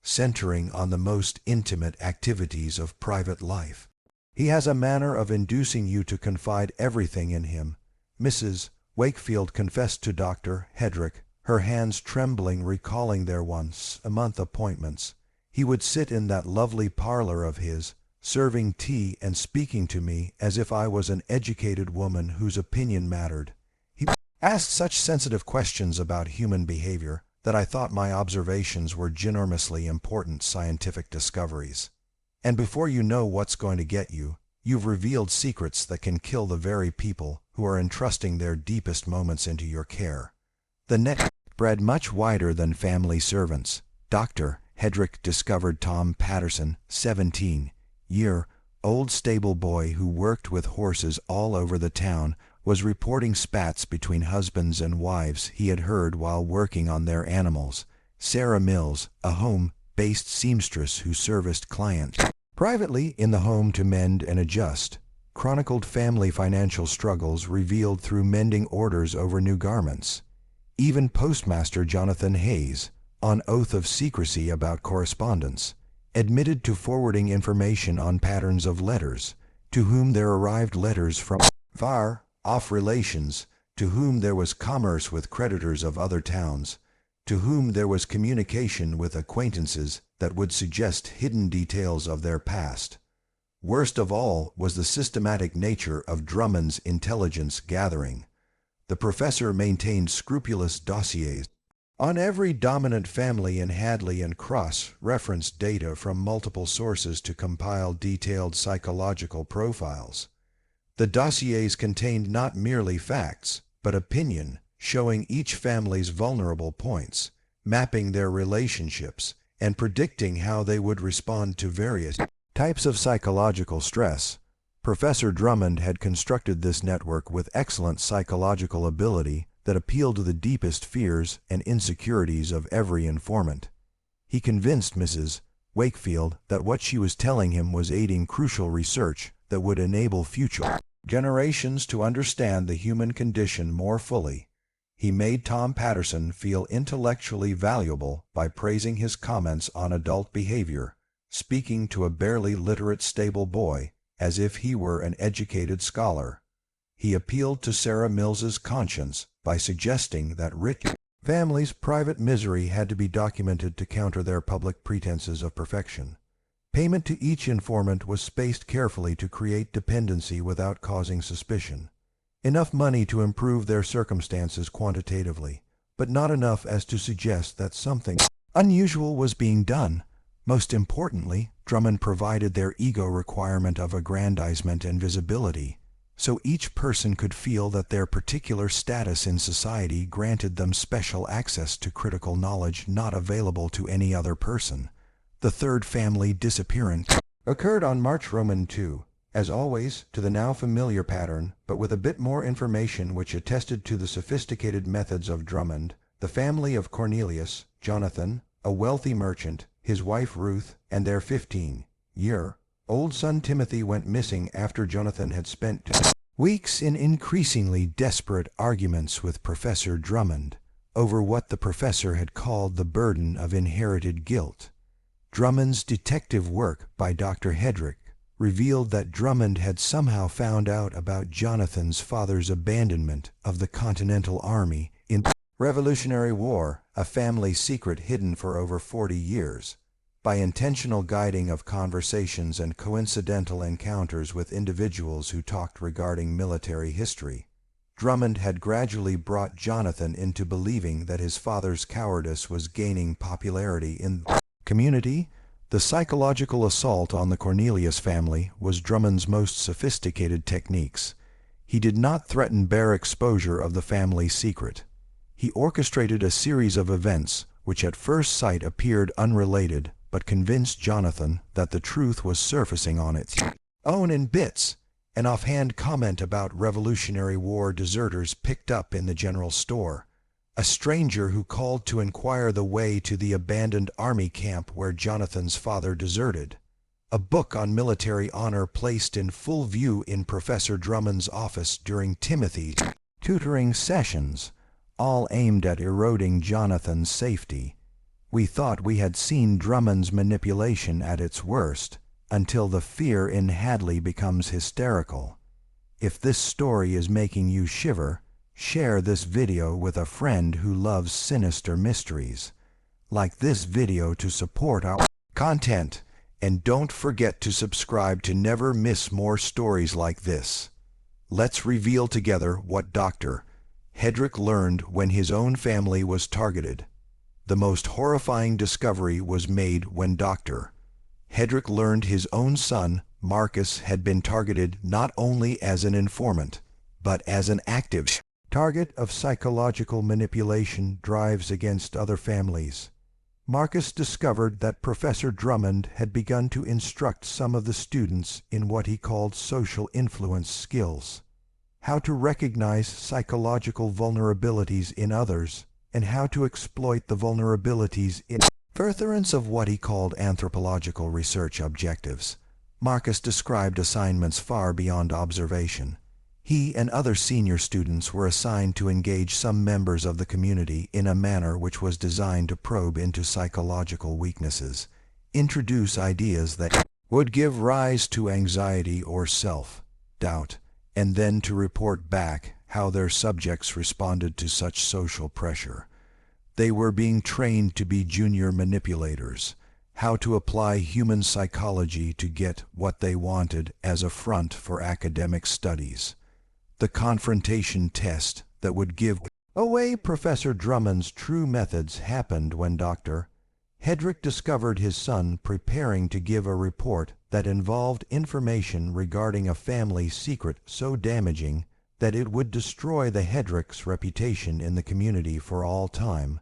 centering on the most intimate activities of private life. He has a manner of inducing you to confide everything in him, Mrs. Wakefield confessed to Dr. Hedrick, her hands trembling recalling their once-a-month appointments. He would sit in that lovely parlor of his, serving tea and speaking to me as if I was an educated woman whose opinion mattered. He asked such sensitive questions about human behavior that I thought my observations were ginormously important scientific discoveries. And before you know what's going to get you, you've revealed secrets that can kill the very people who are entrusting their deepest moments into your care. The net spread much wider than family servants. Dr. Hedrick discovered Tom Patterson, 17-year-old stable boy who worked with horses all over the town, was reporting spats between husbands and wives he had heard while working on their animals. Sarah Mills, a home-based seamstress who serviced clients privately in the home to mend and adjust, chronicled family financial struggles revealed through mending orders over new garments. Even Postmaster Jonathan Hayes, on oath of secrecy about correspondence, admitted to forwarding information on patterns of letters, to whom there arrived letters from far-off relations, to whom there was commerce with creditors of other towns, to whom there was communication with acquaintances that would suggest hidden details of their past. Worst of all was the systematic nature of Drummond's intelligence gathering. The professor maintained scrupulous dossiers on every dominant family in Hadley and cross-referenced data from multiple sources to compile detailed psychological profiles. The dossiers contained not merely facts, but opinion, showing each family's vulnerable points, mapping their relationships, and predicting how they would respond to various types of psychological stress. Professor Drummond had constructed this network with excellent psychological ability that appealed to the deepest fears and insecurities of every informant. He convinced Mrs. Wakefield that what she was telling him was aiding crucial research that would enable future generations to understand the human condition more fully. He made Tom Patterson feel intellectually valuable by praising his comments on adult behavior, speaking to a barely literate stable boy as if he were an educated scholar. He appealed to Sarah Mills's conscience by suggesting that rich families' private misery had to be documented to counter their public pretenses of perfection. Payment to each informant was spaced carefully to create dependency without causing suspicion. Enough money to improve their circumstances quantitatively, but not enough as to suggest that something unusual was being done. Most importantly, Drummond provided their ego requirement of aggrandizement and visibility, so each person could feel that their particular status in society granted them special access to critical knowledge not available to any other person. The third family disappearance occurred on March Roman II, as always to the now familiar pattern, but with a bit more information which attested to the sophisticated methods of Drummond. The family of Cornelius, Jonathan, a wealthy merchant, his wife Ruth, and their 15-year Old son Timothy went missing after Jonathan had spent weeks in increasingly desperate arguments with Professor Drummond over what the professor had called the burden of inherited guilt. Drummond's detective work by Dr. Hedrick revealed that Drummond had somehow found out about Jonathan's father's abandonment of the Continental Army in the Revolutionary War, a family secret hidden for over 40 years. By intentional guiding of conversations and coincidental encounters with individuals who talked regarding military history, Drummond had gradually brought Jonathan into believing that his father's cowardice was gaining popularity in the community. The psychological assault on the Cornelius family was Drummond's most sophisticated techniques. He did not threaten bare exposure of the family secret. He orchestrated a series of events which at first sight appeared unrelated, but convinced Jonathan that the truth was surfacing on its own in bits. An offhand comment about Revolutionary War deserters picked up in the general store. A stranger who called to inquire the way to the abandoned army camp where Jonathan's father deserted. A book on military honor placed in full view in Professor Drummond's office during Timothy's tutoring sessions, all aimed at eroding Jonathan's safety. We thought we had seen Drummond's manipulation at its worst, until the fear in Hadley becomes hysterical. If this story is making you shiver, share this video with a friend who loves sinister mysteries. Like this video to support our content, and don't forget to subscribe to never miss more stories like this. Let's reveal together what Dr. Hedrick learned when his own family was targeted. The most horrifying discovery was made when Dr. Hedrick learned his own son, Marcus, had been targeted not only as an informant, but as an active target of psychological manipulation drives against other families. Marcus discovered that Professor Drummond had begun to instruct some of the students in what he called social influence skills, how to recognize psychological vulnerabilities in others, and how to exploit the vulnerabilities in furtherance of what he called anthropological research objectives. Marcus described assignments far beyond observation. He and other senior students were assigned to engage some members of the community in a manner which was designed to probe into psychological weaknesses, introduce ideas that would give rise to anxiety or self-doubt, and then to report back how their subjects responded to such social pressure. They were being trained to be junior manipulators, how to apply human psychology to get what they wanted as a front for academic studies. The confrontation test that would give away Professor Drummond's true methods happened when Dr. Hedrick discovered his son preparing to give a report that involved information regarding a family secret so damaging that it would destroy the Hedricks' reputation in the community for all time.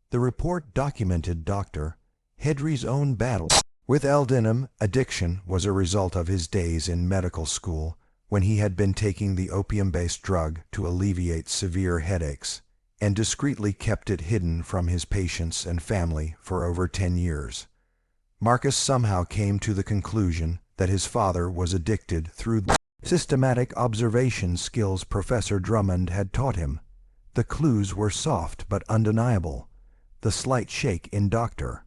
The report documented Dr. Hedrick's own battle with L-dinam. Addiction was a result of his days in medical school, when he had been taking the opium-based drug to alleviate severe headaches, and discreetly kept it hidden from his patients and family for over 10 years. Marcus somehow came to the conclusion that his father was addicted through the systematic observation skills Professor Drummond had taught him. The clues were soft but undeniable. The slight shake in Dr.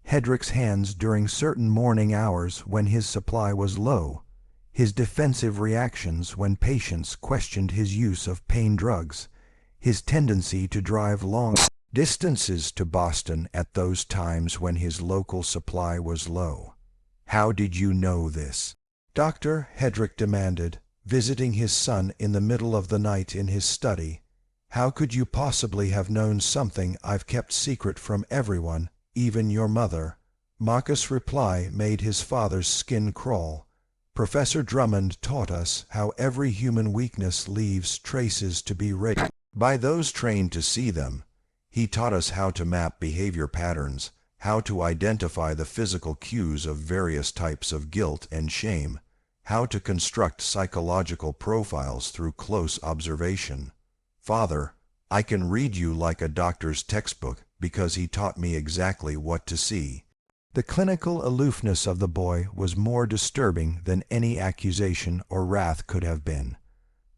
Hedrick's hands during certain morning hours when his supply was low, his defensive reactions when patients questioned his use of pain drugs, his tendency to drive long distances to Boston at those times when his local supply was low. "How did you know this?" Dr. Hedrick demanded, visiting his son in the middle of the night in his study. "How could you possibly have known something I've kept secret from everyone, even your mother?" Marcus' reply made his father's skin crawl. "Professor Drummond taught us how every human weakness leaves traces to be read by those trained to see them. He taught us how to map behavior patterns, how to identify the physical cues of various types of guilt and shame, how to construct psychological profiles through close observation. Father, I can read you like a doctor's textbook because he taught me exactly what to see." The clinical aloofness of the boy was more disturbing than any accusation or wrath could have been.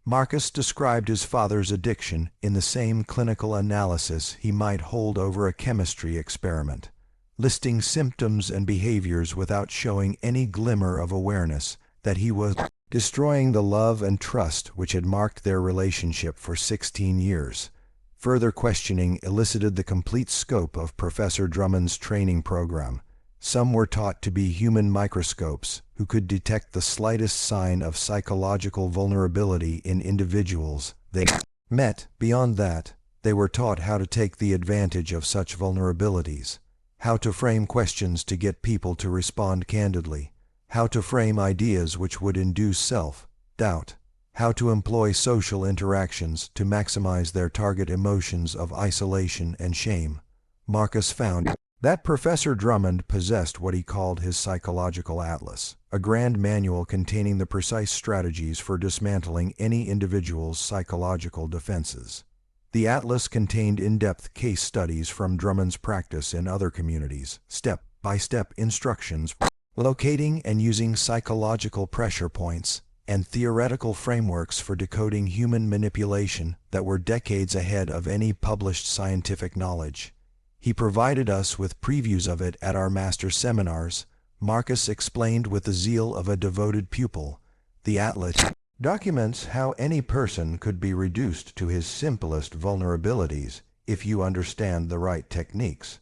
Marcus described his father's addiction in the same clinical analysis he might hold over a chemistry experiment, listing symptoms and behaviors without showing any glimmer of awareness that he was destroying the love and trust which had marked their relationship for 16 years. Further questioning elicited the complete scope of Professor Drummond's training program. Some were taught to be human microscopes who could detect the slightest sign of psychological vulnerability in individuals they met. Beyond that, they were taught how to take the advantage of such vulnerabilities, how to frame questions to get people to respond candidly, how to frame ideas which would induce self-doubt, how to employ social interactions to maximize their target emotions of isolation and shame. Marcus found that Professor Drummond possessed what he called his psychological atlas, a grand manual containing the precise strategies for dismantling any individual's psychological defenses. The atlas contained in-depth case studies from Drummond's practice in other communities, step-by-step instructions, locating and using psychological pressure points, and theoretical frameworks for decoding human manipulation that were decades ahead of any published scientific knowledge. He provided us with previews of it at our master seminars. Marcus explained with the zeal of a devoted pupil. The atlas documents how any person could be reduced to his simplest vulnerabilities if you understand the right techniques.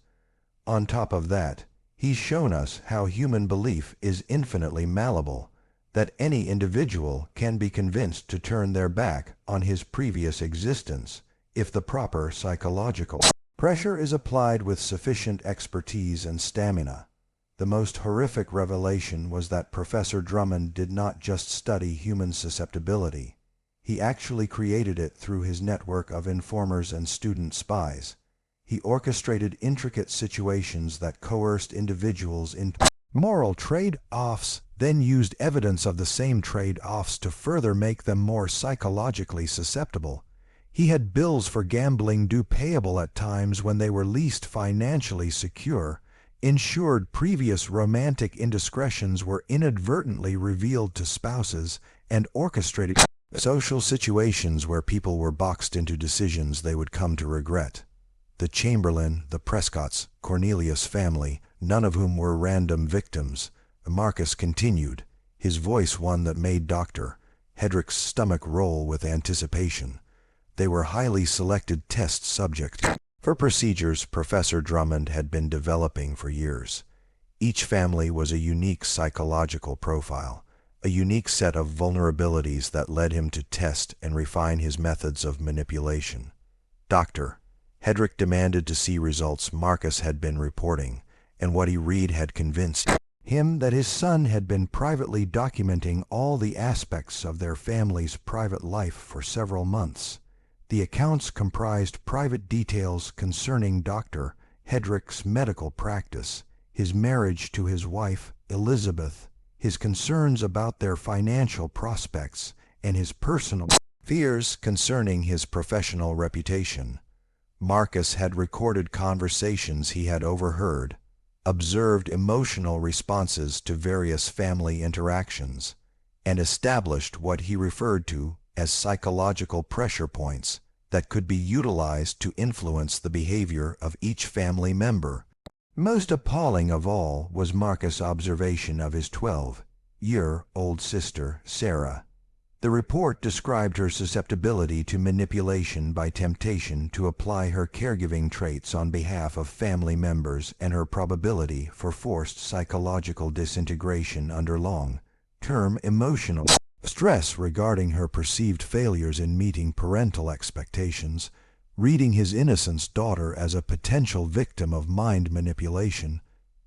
On top of that, he's shown us how human belief is infinitely malleable, that any individual can be convinced to turn their back on his previous existence if the proper psychological pressure is applied with sufficient expertise and stamina. The most horrific revelation was that Professor Drummond did not just study human susceptibility. He actually created it through his network of informers and student spies. He orchestrated intricate situations that coerced individuals into moral trade-offs, then used evidence of the same trade-offs to further make them more psychologically susceptible. He had bills for gambling due payable at times when they were least financially secure, ensured previous romantic indiscretions were inadvertently revealed to spouses, and orchestrated social situations where people were boxed into decisions they would come to regret. The Chamberlain, the Prescotts, Cornelius family, none of whom were random victims. Marcus continued, his voice one that made Dr. Hedrick's stomach roll with anticipation. They were highly selected test subjects for procedures Professor Drummond had been developing for years. Each family was a unique psychological profile, a unique set of vulnerabilities that led him to test and refine his methods of manipulation. Dr. Hedrick demanded to see results Marcus had been reporting, and what he read had convinced him that his son had been privately documenting all the aspects of their family's private life for several months. The accounts comprised private details concerning Dr. Hedrick's medical practice, his marriage to his wife, Elizabeth, his concerns about their financial prospects, and his personal fears concerning his professional reputation. Marcus had recorded conversations he had overheard, observed emotional responses to various family interactions, and established what he referred to as psychological pressure points that could be utilized to influence the behavior of each family member. Most appalling of all was Marcus' observation of his 12-year-old sister, Sarah. The report described her susceptibility to manipulation by temptation to apply her caregiving traits on behalf of family members and her probability for forced psychological disintegration under long-term emotional stress regarding her perceived failures in meeting parental expectations, reading his innocent daughter as a potential victim of mind manipulation.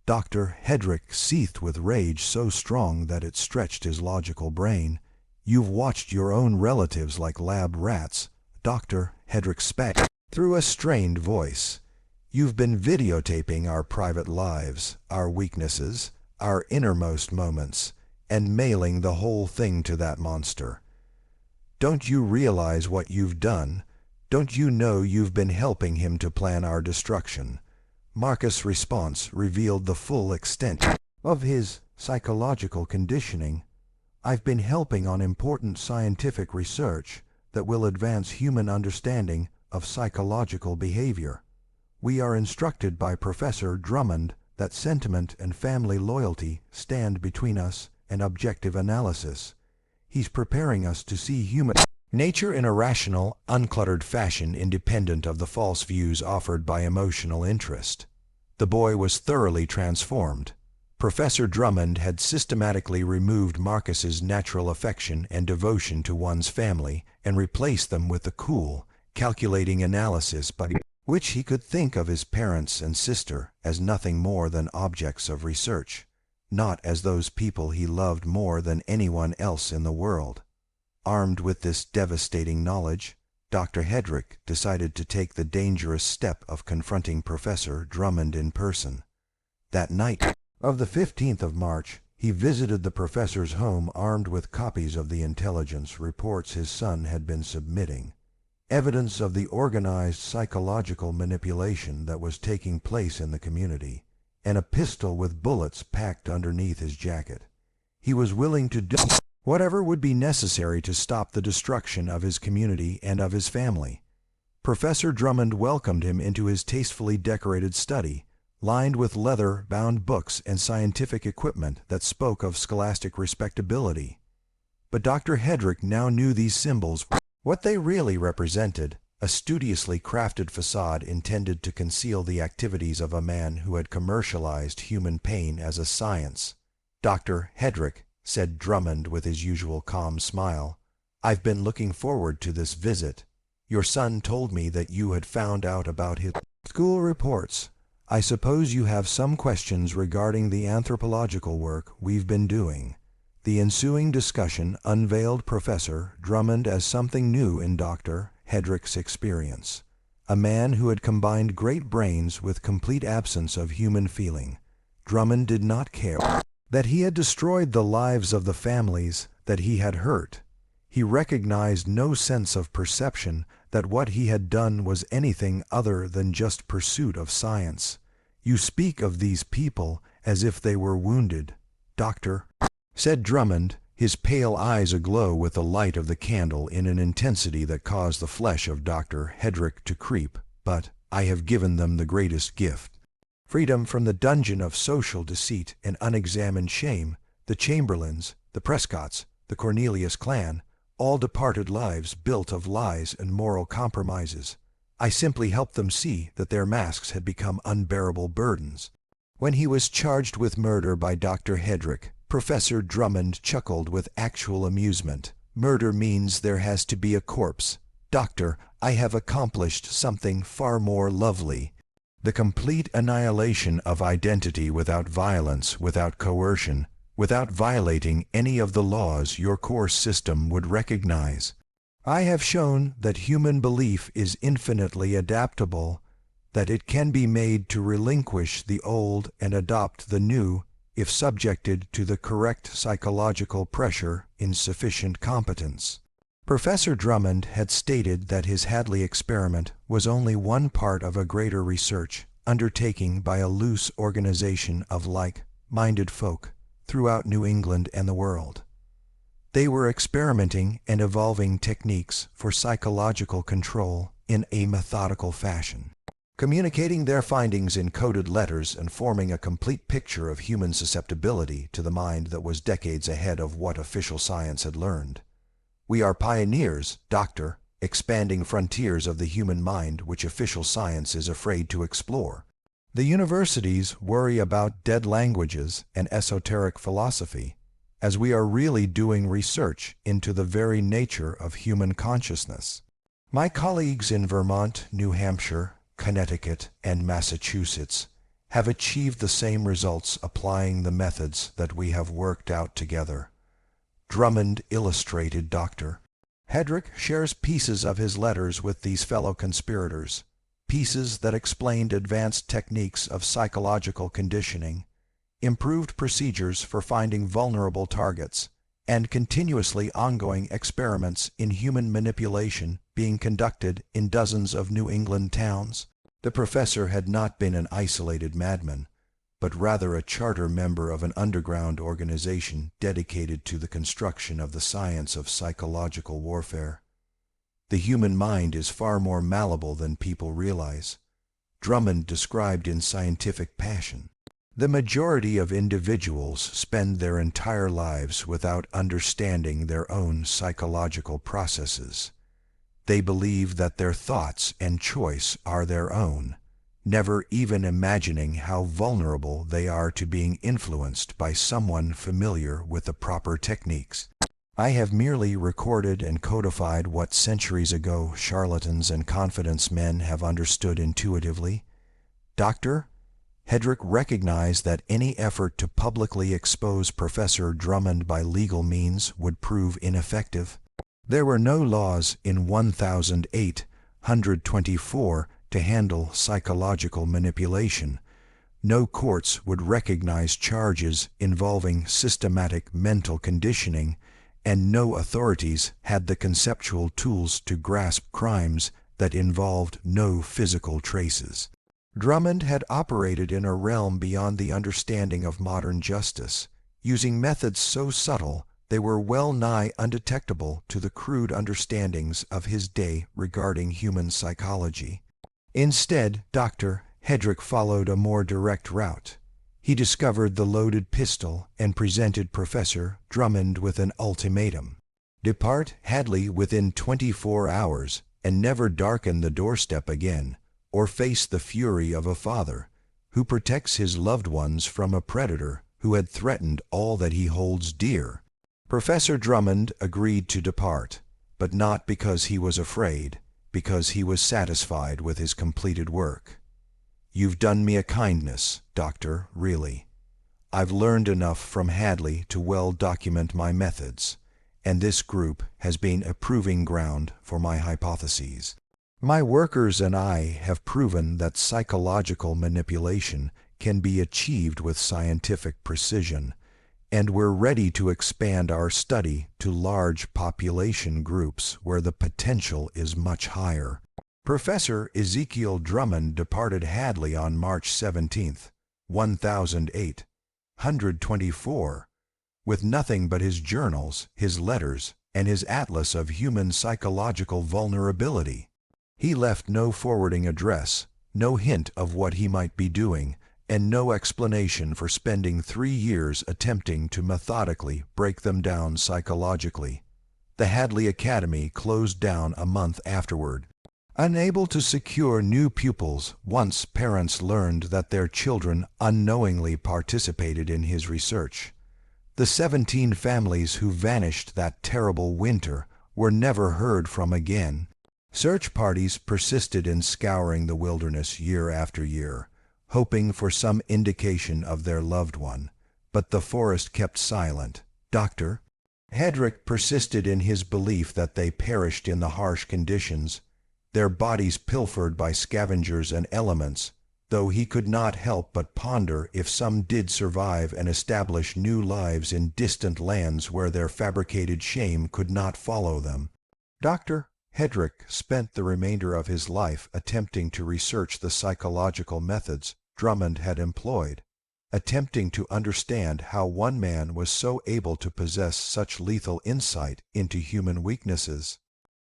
Dr. Hedrick seethed with rage so strong that it stretched his logical brain. "You've watched your own relatives like lab rats," Dr. Hedrick spat through a strained voice. "You've been videotaping our private lives, our weaknesses, our innermost moments, and mailing the whole thing to that monster. Don't you realize what you've done? Don't you know you've been helping him to plan our destruction?" Marcus' response revealed the full extent of his psychological conditioning. I've been helping on important scientific research that will advance human understanding of psychological behavior. We are instructed by Professor Drummond that sentiment and family loyalty stand between us and objective analysis. He's preparing us to see human nature in a rational, uncluttered fashion independent of the false views offered by emotional interest. The boy was thoroughly transformed. Professor Drummond had systematically removed Marcus's natural affection and devotion to one's family and replaced them with the cool, calculating analysis by which he could think of his parents and sister as nothing more than objects of research, not as those people he loved more than anyone else in the world. Armed with this devastating knowledge, Dr. Hedrick decided to take the dangerous step of confronting Professor Drummond in person. That night of the 15th of March, he visited the professor's home armed with copies of the intelligence reports his son had been submitting, evidence of the organized psychological manipulation that was taking place in the community, and a pistol with bullets packed underneath his jacket. He was willing to do whatever would be necessary to stop the destruction of his community and of his family. Professor Drummond welcomed him into his tastefully decorated study, lined with leather-bound books and scientific equipment that spoke of scholastic respectability. But Dr. Hedrick now knew these symbols, what they really represented: a studiously crafted facade intended to conceal the activities of a man who had commercialized human pain as a science. "Dr. Hedrick," said Drummond with his usual calm smile, "I've been looking forward to this visit. Your son told me that you had found out about his school reports. I suppose you have some questions regarding the anthropological work we've been doing." The ensuing discussion unveiled Professor Drummond as something new in Dr. Hedrick's experience, a man who had combined great brains with complete absence of human feeling. Drummond did not care that he had destroyed the lives of the families that he had hurt. He recognized no sense of perception that what he had done was anything other than just pursuit of science. "You speak of these people as if they were wounded, Doctor," said Drummond, his pale eyes aglow with the light of the candle in an intensity that caused the flesh of Dr. Hedrick to creep. "But I have given them the greatest gift. Freedom from the dungeon of social deceit and unexamined shame. The Chamberlains, the Prescotts, the Cornelius clan, all departed lives built of lies and moral compromises. I simply helped them see that their masks had become unbearable burdens." When he was charged with murder by Dr. Hedrick, Professor Drummond chuckled with actual amusement. "Murder means there has to be a corpse. Doctor, I have accomplished something far more lovely. The complete annihilation of identity without violence, without coercion, without violating any of the laws your course system would recognize. I have shown that human belief is infinitely adaptable, that it can be made to relinquish the old and adopt the new if subjected to the correct psychological pressure in sufficient competence." Professor Drummond had stated that his Hadley experiment was only one part of a greater research undertaking by a loose organization of like-minded folk throughout New England and the world. They were experimenting and evolving techniques for psychological control in a methodical fashion, communicating their findings in coded letters and forming a complete picture of human susceptibility to the mind that was decades ahead of what official science had learned. "We are pioneers, Doctor, expanding frontiers of the human mind which official science is afraid to explore. The universities worry about dead languages and esoteric philosophy, as we are really doing research into the very nature of human consciousness. My colleagues in Vermont, New Hampshire, Connecticut, and Massachusetts have achieved the same results applying the methods that we have worked out together." Drummond illustrated Dr. Hedrick shares pieces of his letters with these fellow conspirators, pieces that explained advanced techniques of psychological conditioning, improved procedures for finding vulnerable targets, and continuously ongoing experiments in human manipulation being conducted in dozens of New England towns. The professor had not been an isolated madman, but rather a charter member of an underground organization dedicated to the construction of the science of psychological warfare. The human mind is far more malleable than people realize. Drummond described in scientific passion. The majority of individuals spend their entire lives without understanding their own psychological processes. They believe that their thoughts and choice are their own, never even imagining how vulnerable they are to being influenced by someone familiar with the proper techniques. I have merely recorded and codified what centuries ago charlatans and confidence men have understood intuitively. Dr. Hedrick recognized that any effort to publicly expose Professor Drummond by legal means would prove ineffective. There were no laws in 1824 to handle psychological manipulation. No courts would recognize charges involving systematic mental conditioning, and no authorities had the conceptual tools to grasp crimes that involved no physical traces. Drummond had operated in a realm beyond the understanding of modern justice, using methods so subtle they were well nigh undetectable to the crude understandings of his day regarding human psychology. Instead, Dr. Hedrick followed a more direct route. He discovered the loaded pistol and presented Professor Drummond with an ultimatum. Depart Hadley within 24 hours and never darken the doorstep again, or face the fury of a father who protects his loved ones from a predator who had threatened all that he holds dear. Professor Drummond agreed to depart, but not because he was afraid, because he was satisfied with his completed work. You've done me a kindness, Doctor, really. I've learned enough from Hadley to well document my methods, and this group has been a proving ground for my hypotheses. My workers and I have proven that psychological manipulation can be achieved with scientific precision, and we're ready to expand our study to large population groups where the potential is much higher. Professor Ezekiel Drummond departed Hadley on March 17, 1824, with nothing but his journals, his letters, and his atlas of human psychological vulnerability. He left no forwarding address, no hint of what he might be doing, and no explanation for spending 3 years attempting to methodically break them down psychologically. The Hadley Academy closed down a month afterward. Unable to secure new pupils once parents learned that their children unknowingly participated in his research, the 17 families who vanished that terrible winter were never heard from again. Search parties persisted in scouring the wilderness year after year, hoping for some indication of their loved one, but the forest kept silent. Dr. Hedrick persisted in his belief that they perished in the harsh conditions, their bodies pilfered by scavengers and elements, though he could not help but ponder if some did survive and establish new lives in distant lands where their fabricated shame could not follow them. Dr. Hedrick spent the remainder of his life attempting to research the psychological methods Drummond had employed, attempting to understand how one man was so able to possess such lethal insight into human weaknesses.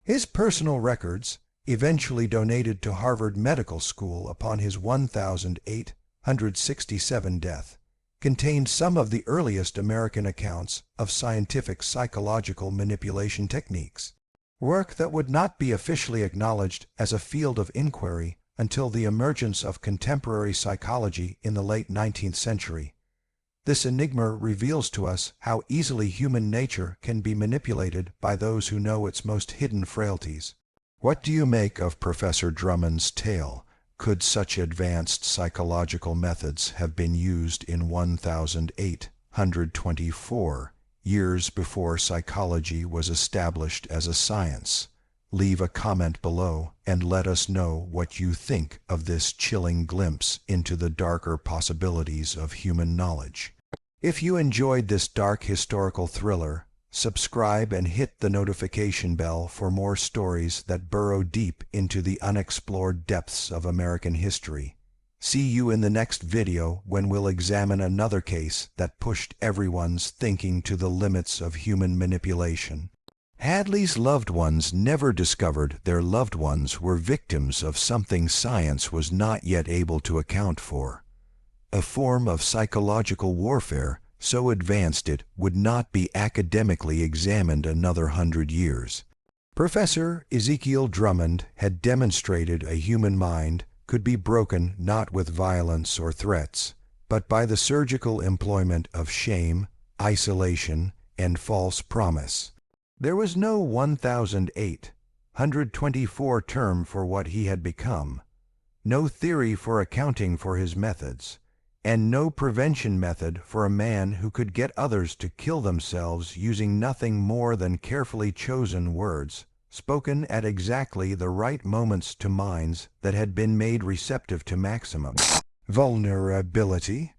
His personal records, eventually donated to Harvard Medical School upon his 1867 death, contained some of the earliest American accounts of scientific psychological manipulation techniques, work that would not be officially acknowledged as a field of inquiry until the emergence of contemporary psychology in the late 19th century. This enigma reveals to us how easily human nature can be manipulated by those who know its most hidden frailties. What do you make of Professor Drummond's tale? Could such advanced psychological methods have been used in 1824, years before psychology was established as a science? Leave a comment below and let us know what you think of this chilling glimpse into the darker possibilities of human knowledge. If you enjoyed this dark historical thriller, Subscribe and hit the notification bell for more stories that burrow deep into the unexplored depths of American history. See you in the next video when we'll examine another case that pushed everyone's thinking to the limits of human manipulation. Hadley's loved ones never discovered their loved ones were victims of something science was not yet able to account for. A form of psychological warfare so advanced it would not be academically examined another 100 years. Professor Ezekiel Drummond had demonstrated a human mind could be broken not with violence or threats, but by the surgical employment of shame, isolation, and false promise. There was no 1008-124 term for what he had become, no theory for accounting for his methods, and no prevention method for a man who could get others to kill themselves using nothing more than carefully chosen words, spoken at exactly the right moments to minds that had been made receptive to maximum vulnerability.